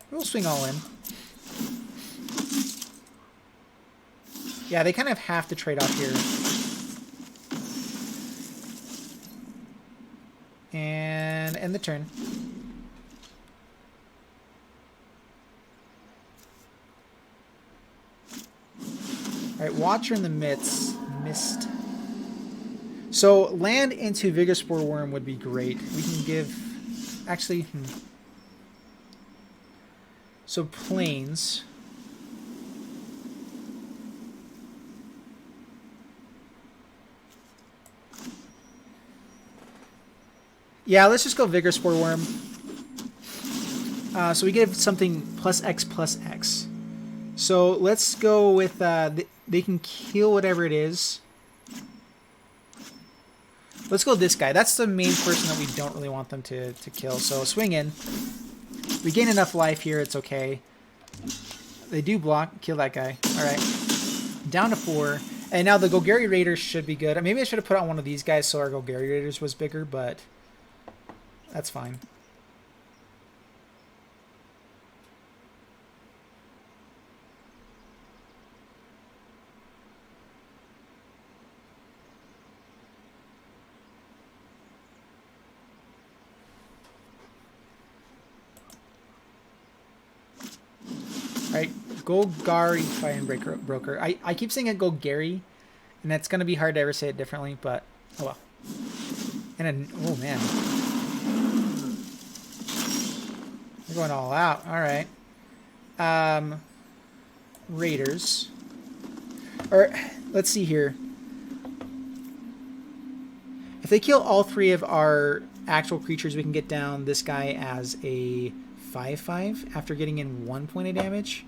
We'll swing all in. Yeah, they kind of have to trade off here. And end the turn. Alright, Watcher in the mist. So, land into Vigorspore Worm would be great. We can give... Actually, So, Plains. Yeah, let's just go Vigorspore Worm. So we give something +X+X. So let's go with, they can kill whatever it is. Let's go this guy. That's the main person that we don't really want them to kill. So swing in. We gain enough life here, it's okay. They do block, kill that guy. Alright. Down to 4. And now the Golgari Raiders should be good. Maybe I should have put on one of these guys so our Golgari Raiders was bigger, but that's fine. Alright, Golgari Fire and Broker. I keep saying it Golgari, and that's going to be hard to ever say it differently, but oh well. And oh man. They're going all out. Alright. Raiders. Or, let's see here. If they kill all 3 of our actual creatures, we can get down this guy as a 5/5 after getting in 1 point of damage.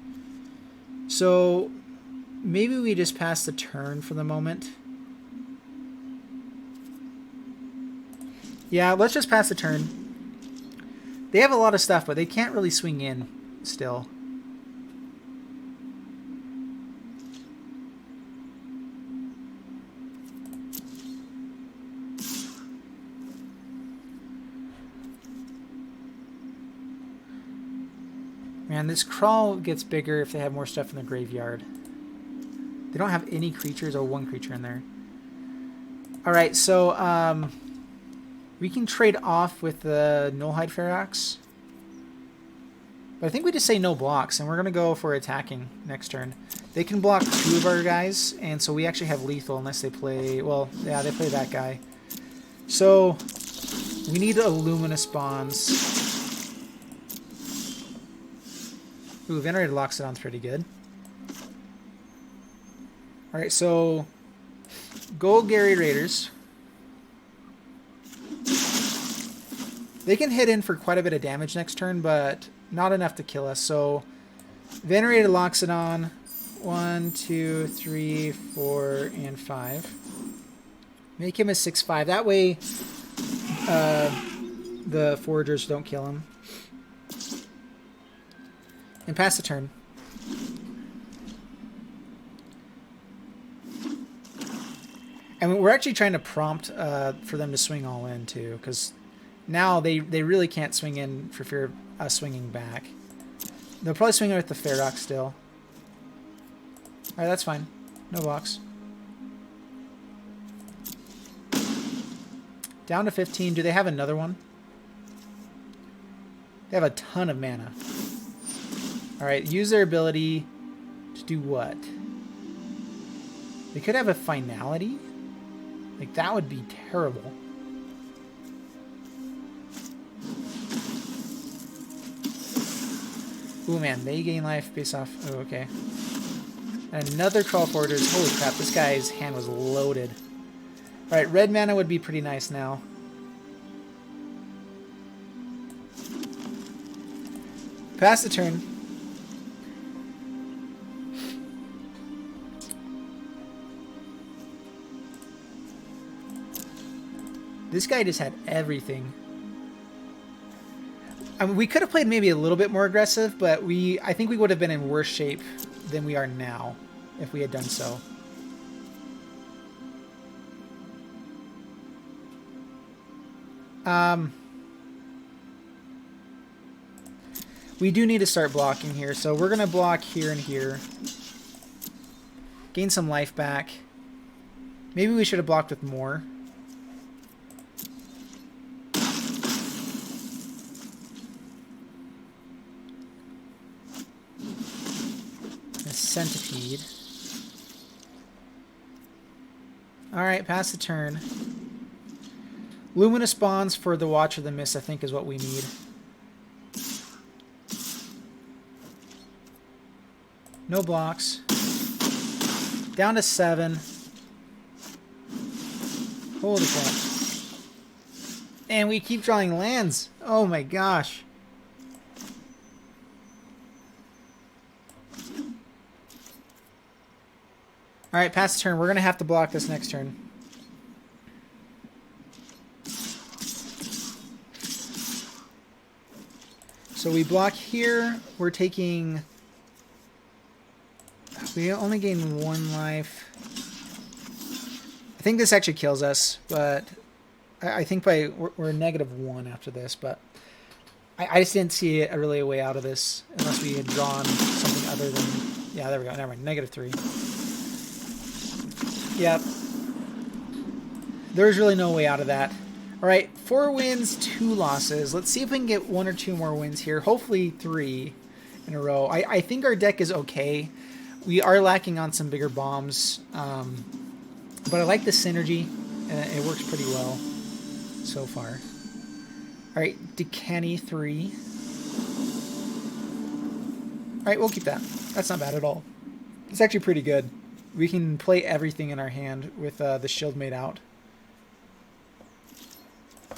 So maybe we just pass the turn for the moment. Yeah, let's just pass the turn. They have a lot of stuff, but they can't really swing in still. Man, this crawl gets bigger if they have more stuff in the graveyard. They don't have any creatures or 1 creature in there. Alright, so we can trade off with the Nullhide Ferox. But I think we just say no blocks, and we're going to go for attacking next turn. They can block 2 of our guys, and so we actually have lethal unless they play... Well, yeah, they play that guy. So we need a Luminous Bonds. Ooh, Venerated Loxodon's pretty good. Alright, so Golgari Raiders. They can hit in for quite a bit of damage next turn, but not enough to kill us. So Venerated Loxodon, 1, 2, 3, 4, and 5. Make him a 6/5. That way the foragers don't kill him. And pass the turn. And we're actually trying to prompt for them to swing all in too, because Now they really can't swing in for fear of us swinging back. They'll probably swing in with the Ferox still. Alright, that's fine. No blocks. Down to 15. Do they have another one? They have a ton of mana. Alright, use their ability to do what? They could have a finality? Like, that would be terrible. Ooh, man, they gain life based off... Oh, okay. And another Crawl Forwarders. Holy crap, this guy's hand was loaded. Alright, red mana would be pretty nice now. Pass the turn. This guy just had everything. I mean, we could have played maybe a little bit more aggressive, but I think we would have been in worse shape than we are now if we had done so. We do need to start blocking here, so we're going to block here and here. Gain some life back. Maybe we should have blocked with more. Centipede. Alright, pass the turn. Luminous Bonds for the Watch of the Mist, I think, is what we need. No blocks. Down to 7. Holy crap. And we keep drawing lands. Oh my gosh. Alright, pass the turn. We're going to have to block this next turn. So we block here. We're taking... We only gain 1 life. I think this actually kills us, but... I think we're -1 after this, but... I just didn't see really a way out of this, unless we had drawn something other than... Yeah, there we go. Never mind. -3. Yep. There's really no way out of that. Alright, 4 wins, 2 losses. Let's see if we can get 1 or 2 more wins here. Hopefully 3 in a row. I think our deck is okay. We are lacking on some bigger bombs. But I like the synergy. It works pretty well so far. Alright, Decani 3. Alright, we'll keep that. That's not bad at all. It's actually pretty good. We can play everything in our hand with the shield made out.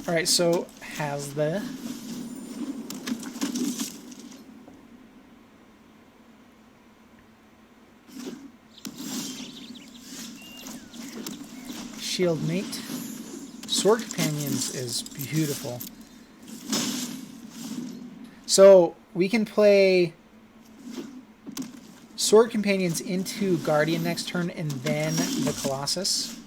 Alright, so has the... Shield Mate. Sword Companions is beautiful. So we can play... Sword Companions into Guardian next turn, and then the Colossus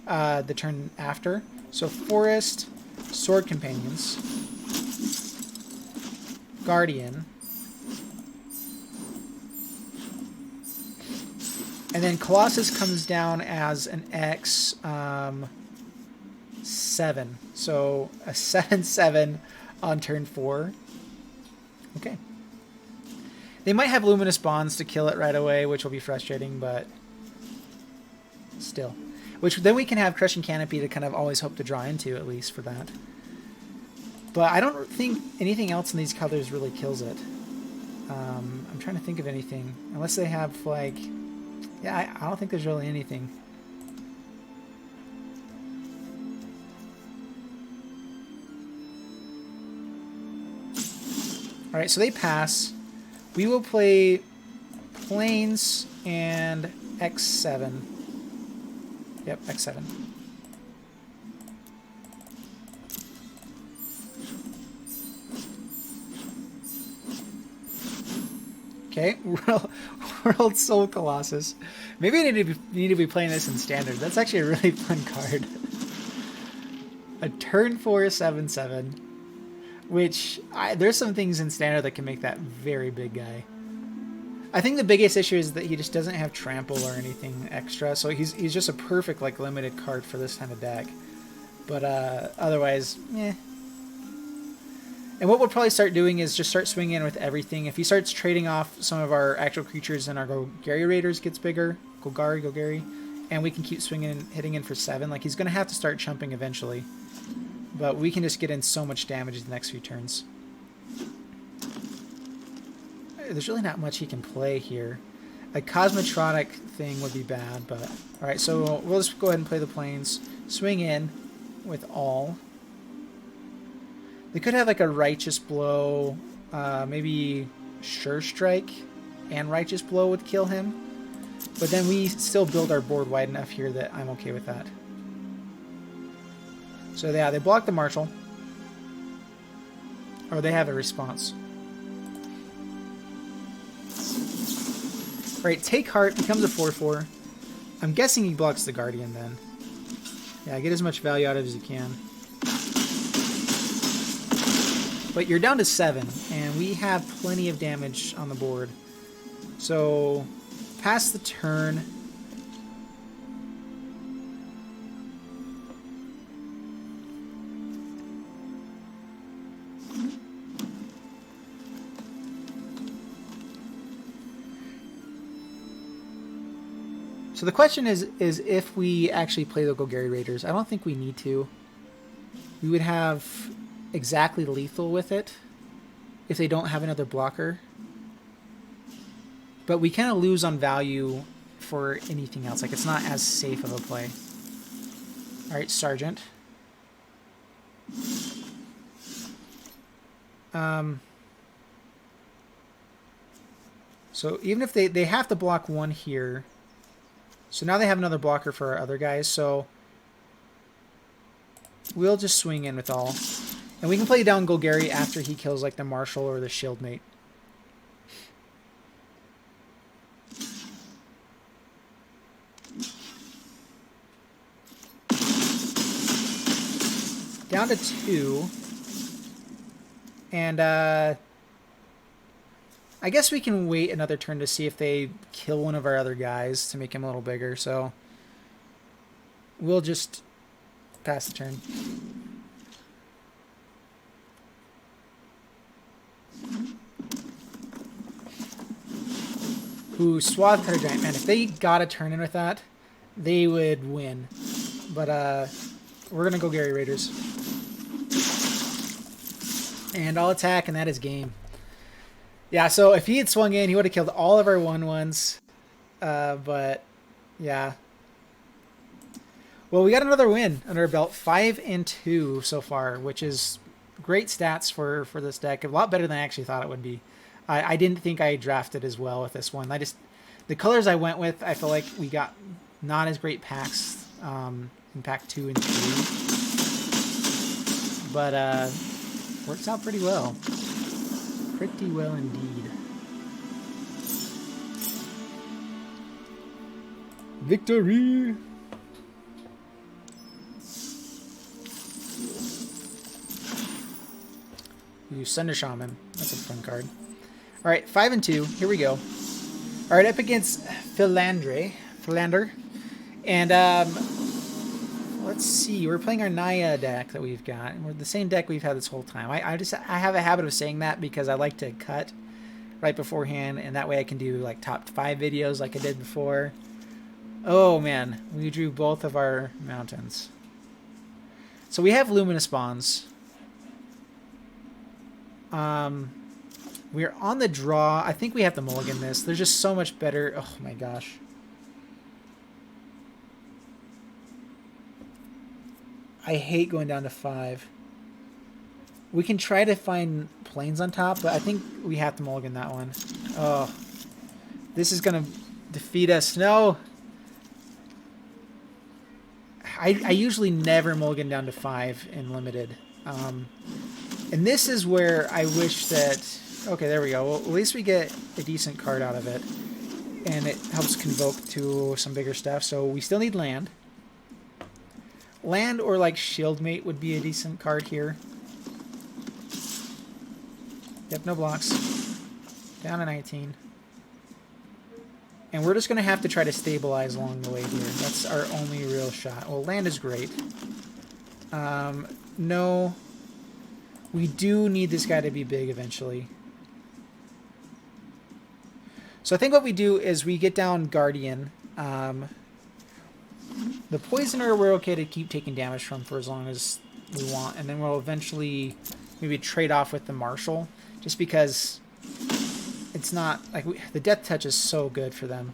the turn after. So Forest, Sword Companions, Guardian, and then Colossus comes down as an X 7. So a 7/7 on turn 4. Okay. They might have Luminous Bonds to kill it right away, which will be frustrating, but still. Which then we can have Crushing Canopy to kind of always hope to draw into, at least for that. But I don't think anything else in these colors really kills it. I'm trying to think of anything. Unless they have, like... Yeah, I don't think there's really anything. Alright, so they pass. We will play Plains and X7. Yep, X7. Okay, World Soul Colossus. Maybe I need to be playing this in Standard. That's actually a really fun card. A turn 4 7/7. Which, there's some things in Standard that can make that very big guy. I think the biggest issue is that he just doesn't have Trample or anything extra. So he's just a perfect like limited card for this kind of deck. But otherwise, eh. And what we'll probably start doing is just start swinging in with everything. If he starts trading off some of our actual creatures and our Golgari Raiders gets bigger, Golgari, and we can keep swinging and hitting in for 7, like he's going to have to start chumping eventually. But we can just get in so much damage the next few turns. There's really not much he can play here. A Cosmotronic thing would be bad, but... Alright, so we'll just go ahead and play the Plains. Swing in with all. They could have like a Righteous Blow, maybe Sure Strike and Righteous Blow would kill him. But then we still build our board wide enough here that I'm okay with that. So yeah, they block the Marshal. Or they have a response. Alright, Take Heart becomes a 4/4. I'm guessing he blocks the Guardian then. Yeah, get as much value out of it as you can. But you're down to 7, and we have plenty of damage on the board. So, pass the turn. So the question is if we actually play the Golgari Raiders. I don't think we need to. We would have exactly lethal with it if they don't have another blocker. But we kind of lose on value for anything else. Like, it's not as safe of a play. Alright, Sergeant. So even if they have to block 1 here. So now they have another blocker for our other guys. So we'll just swing in with all. And we can play down Golgari after he kills like the Marshal or the Shieldmate. Down to 2. And I guess we can wait another turn to see if they kill one of our other guys to make him a little bigger. So we'll just pass the turn. Ooh, Swath Cutter Giant. Man, if they got a turn in with that, they would win. But we're going to go Gary Raiders. And I'll attack, and that is game. Yeah, so if he had swung in, he would have killed all of our 1/1s. But, yeah. Well, we got another win under our belt. 5-2 so far, which is great stats for this deck. A lot better than I actually thought it would be. I didn't think I drafted as well with this one. The colors I went with, I feel like we got not as great packs in pack 2 and 3. But works out pretty well. Pretty well indeed. Victory! Ooh, Sunder Shaman. That's a fun card. Alright, 5-2. Here we go. Alright, up against Philander. And, let's see. We're playing our Naya deck that we've got. We're the same deck we've had this whole time. I have a habit of saying that because I like to cut right beforehand, and that way I can do, like, top 5 videos like I did before. Oh, man. We drew both of our mountains. So we have Luminous Bonds. We're on the draw. I think we have to mulligan this. There's just so much better. Oh my gosh. I hate going down to 5. We can try to find planes on top, but I think we have to mulligan that one. Oh. This is going to defeat us. No. I usually never mulligan down to 5 in limited. And this is where I wish that... Okay, there we go. Well, at least we get a decent card out of it. And it helps convoke to some bigger stuff. So we still need land. Land or like Shieldmate would be a decent card here. Yep, no blocks. Down to 19. And we're just going to have to try to stabilize along the way here. That's our only real shot. Well, land is great. No. We do need this guy to be big eventually. So I think what we do is we get down Guardian. The Poisoner we're okay to keep taking damage from for as long as we want. And then we'll eventually maybe trade off with the Marshal. Just because it's not like the Death Touch is so good for them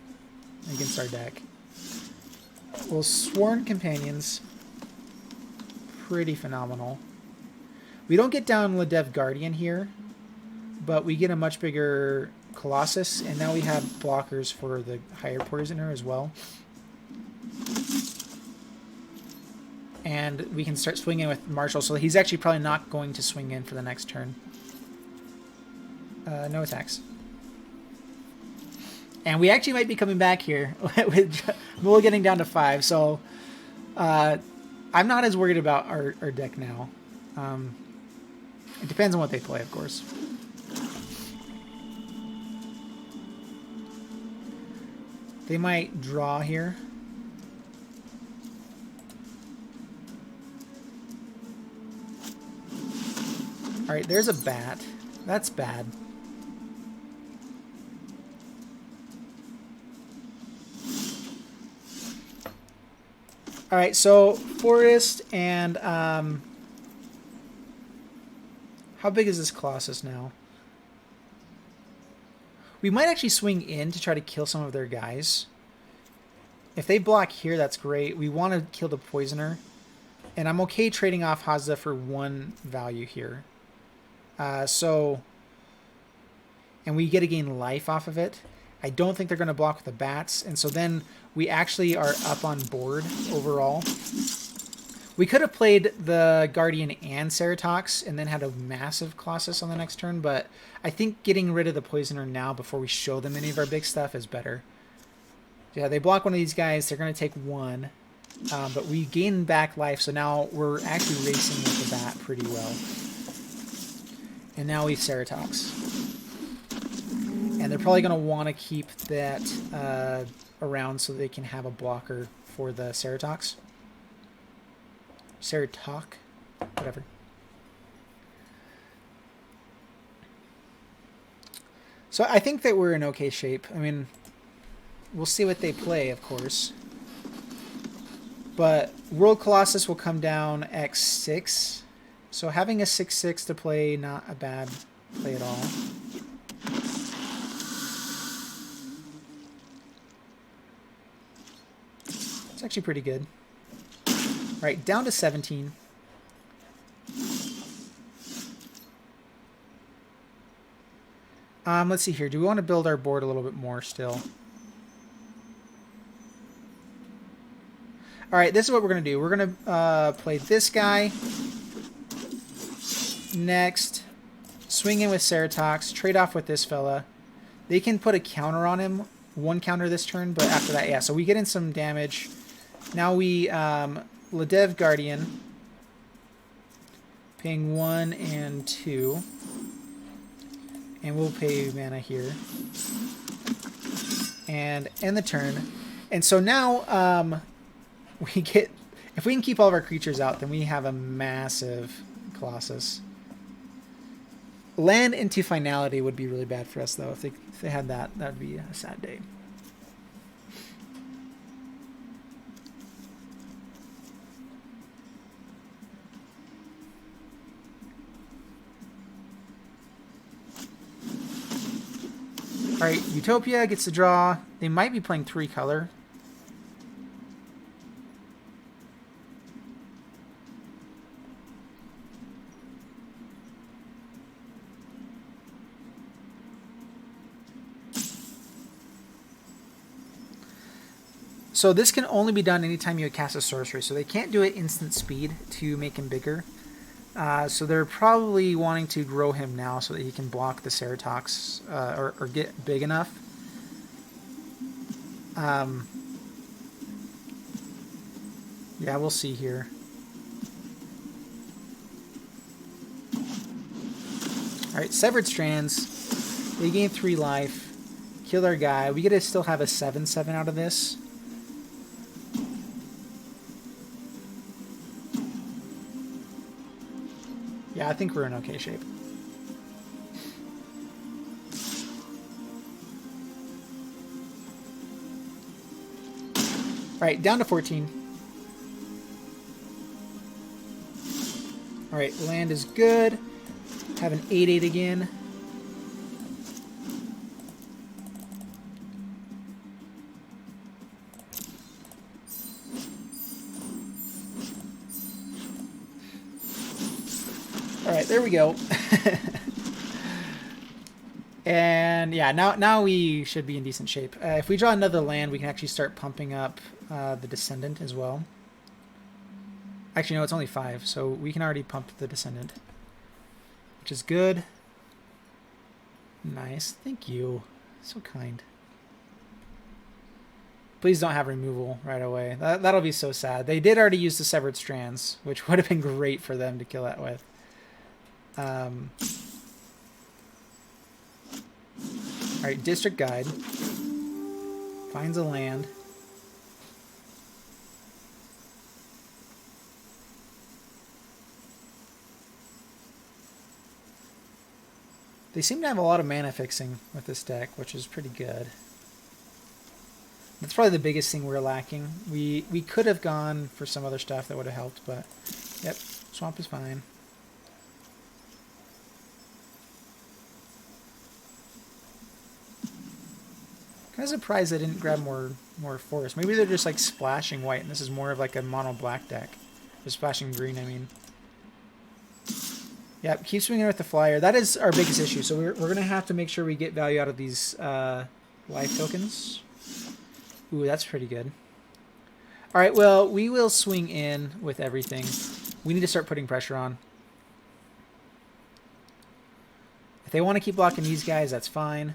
against our deck. Well, Sworn Companions, pretty phenomenal. We don't get down Ledev Guardian here, but we get a much bigger Colossus, and now we have blockers for the higher Poisoner as well. And we can start swinging with Marshall, so he's actually probably not going to swing in for the next turn. No attacks. And we actually might be coming back here with Bull getting down to 5, so I'm not as worried about our deck now. It depends on what they play, of course. They might draw here. Alright, there's a bat. That's bad. Alright, so Forest and how big is this Colossus now? We might actually swing in to try to kill some of their guys. If they block here, that's great. We want to kill the Poisoner. And I'm okay trading off Hazda for 1 value here. And we get to gain life off of it. I don't think they're going to block with the bats. And so then we actually are up on board overall. We could have played the Guardian and Ceratox and then had a massive Colossus on the next turn, but I think getting rid of the Poisoner now before we show them any of our big stuff is better. Yeah, they block one of these guys. They're going to take 1, but we gain back life, so now we're actually racing with the bat pretty well. And now we have Ceratox. And they're probably going to want to keep that around so they can have a blocker for the Ceratox. Ceratok, whatever. So I think that we're in okay shape. I mean, we'll see what they play, of course. But World Colossus will come down X6. So having a 6/6 to play, not a bad play at all. It's actually pretty good. All right, down to 17. Let's see here. Do we want to build our board a little bit more still? All right, this is what we're going to do. We're going to play this guy. Next, swing in with Ceratox. Trade off with this fella. They can put a counter on him. 1 counter this turn, but after that, yeah. So we get in some damage. Now we... Ledev Guardian, paying 1 and 2, and we'll pay mana here, and end the turn. And so now we get, if we can keep all of our creatures out, then we have a massive Colossus. Land into Finality would be really bad for us, though. If they had that, that would be a sad day. Alright, Utopia gets to draw. They might be playing 3 color. So this can only be done anytime you cast a sorcery. So they can't do it instant speed to make him bigger. So they're probably wanting to grow him now so that he can block the Ceratox or get big enough. Yeah, we'll see here. Alright, Severed Strands. They gain 3 life. Kill our guy. We get to still have a 7/7 out of this. Yeah, I think we're in okay shape. Alright, down to 14. Alright, land is good. Have an 8/8 again. Alright, there we go. And yeah, now we should be in decent shape. If we draw another land, we can actually start pumping up the Descendant as well. Actually, no, it's only 5, so we can already pump the Descendant, which is good. Nice. Thank you. So kind. Please don't have removal right away. That'll be so sad. They did already use the Severed Strands, which would have been great for them to kill that with. Alright, District Guide. Finds a land. They seem to have a lot of mana fixing with this deck, which is pretty good. That's probably the biggest thing we're lacking. We could have gone for some other stuff that would have helped, but yep, Swamp is fine. Kind of surprised they didn't grab more forest. Maybe they're just like splashing white, and this is more of like a mono black deck. Or splashing green, I mean. Yep, keep swinging with the flyer. That is our biggest issue. So we're going to have to make sure we get value out of these life tokens. Ooh, that's pretty good. All right, well, we will swing in with everything. We need to start putting pressure on. If they want to keep blocking these guys, that's fine.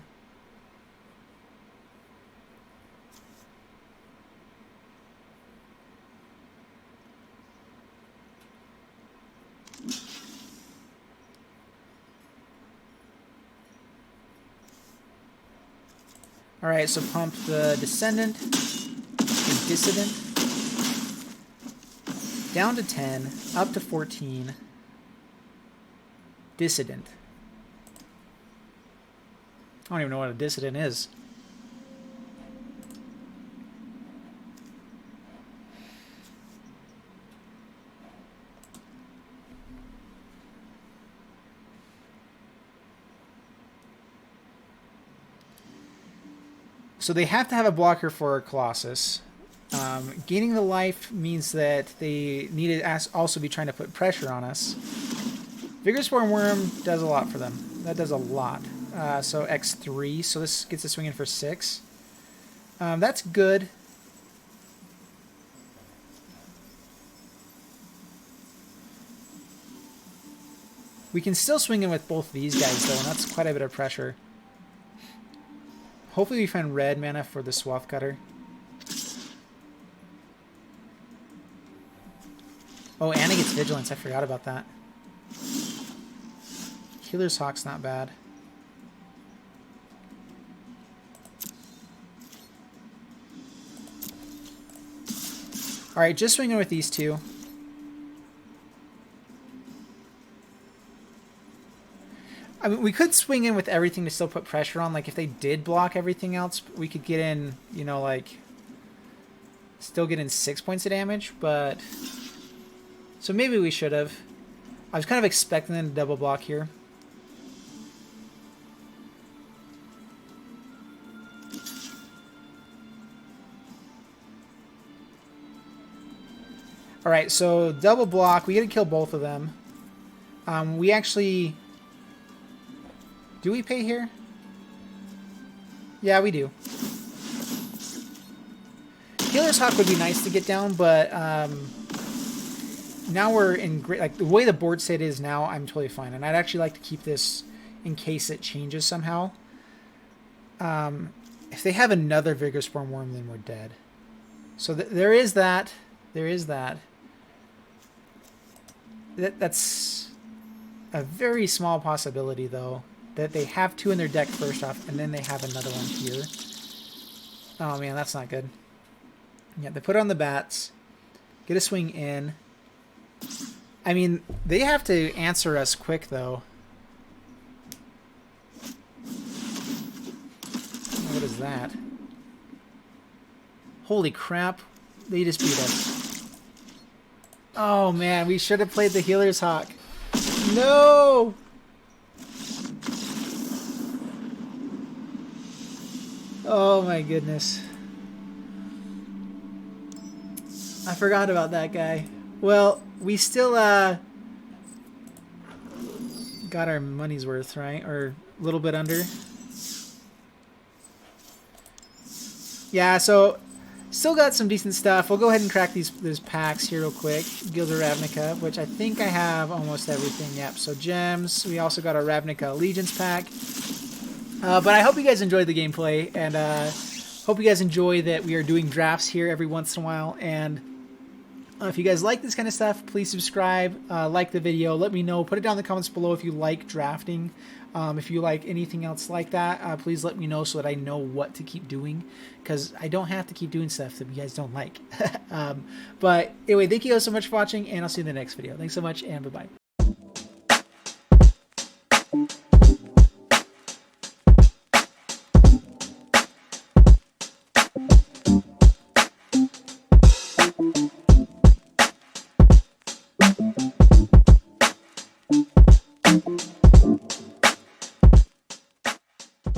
Alright, so pump the Descendant, the Dissident, down to 10, up to 14, Dissident. I don't even know what a Dissident is. So they have to have a blocker for Colossus. Gaining the life means that they need to also be trying to put pressure on us. Vigorous Spore Worm does a lot for them. That does a lot. So X3, so this gets us swinging for 6. That's good. We can still swing in with both these guys though, and that's quite a bit of pressure. Hopefully we find red mana for the Swath Cutter. Oh, and it gets Vigilance. I forgot about that. Healer's Hawk's not bad. Alright, just swinging with these two. I mean, we could swing in with everything to still put pressure on. Like, if they did block everything else, we could get in, you know, like, still get in 6 points of damage, but... So maybe we should have. I was kind of expecting them to double block here. Alright, so double block. We gotta kill both of them. We actually... Do we pay here? Yeah, we do. Healer's Hawk would be nice to get down, but now we're in great... Like, the way the board state is now, I'm totally fine. And I'd actually like to keep this in case it changes somehow. If they have another Vigorous Spore Worm, then we're dead. So there is that. There is that. That's a very small possibility, though, that they have 2 in their deck first off, and then they have another one here. Oh, man, that's not good. Yeah, they put on the bats. Get a swing in. I mean, they have to answer us quick, though. What is that? Holy crap. They just beat us. Oh, man, we should have played the Healer's Hawk. No! Oh, my goodness. I forgot about that guy. Well, we still got our money's worth, right? Or a little bit under. Yeah, so still got some decent stuff. We'll go ahead and crack these packs here real quick. Guild of Ravnica, which I think I have almost everything. Yep, so gems. We also got our Ravnica Allegiance pack. But I hope you guys enjoyed the gameplay, and hope you guys enjoy that we are doing drafts here every once in a while. And if you guys like this kind of stuff, please subscribe, like the video, let me know. Put it down in the comments below if you like drafting. If you like anything else like that, please let me know so that I know what to keep doing, because I don't have to keep doing stuff that you guys don't like. But anyway, thank you guys so much for watching, and I'll see you in the next video. Thanks so much, and bye-bye.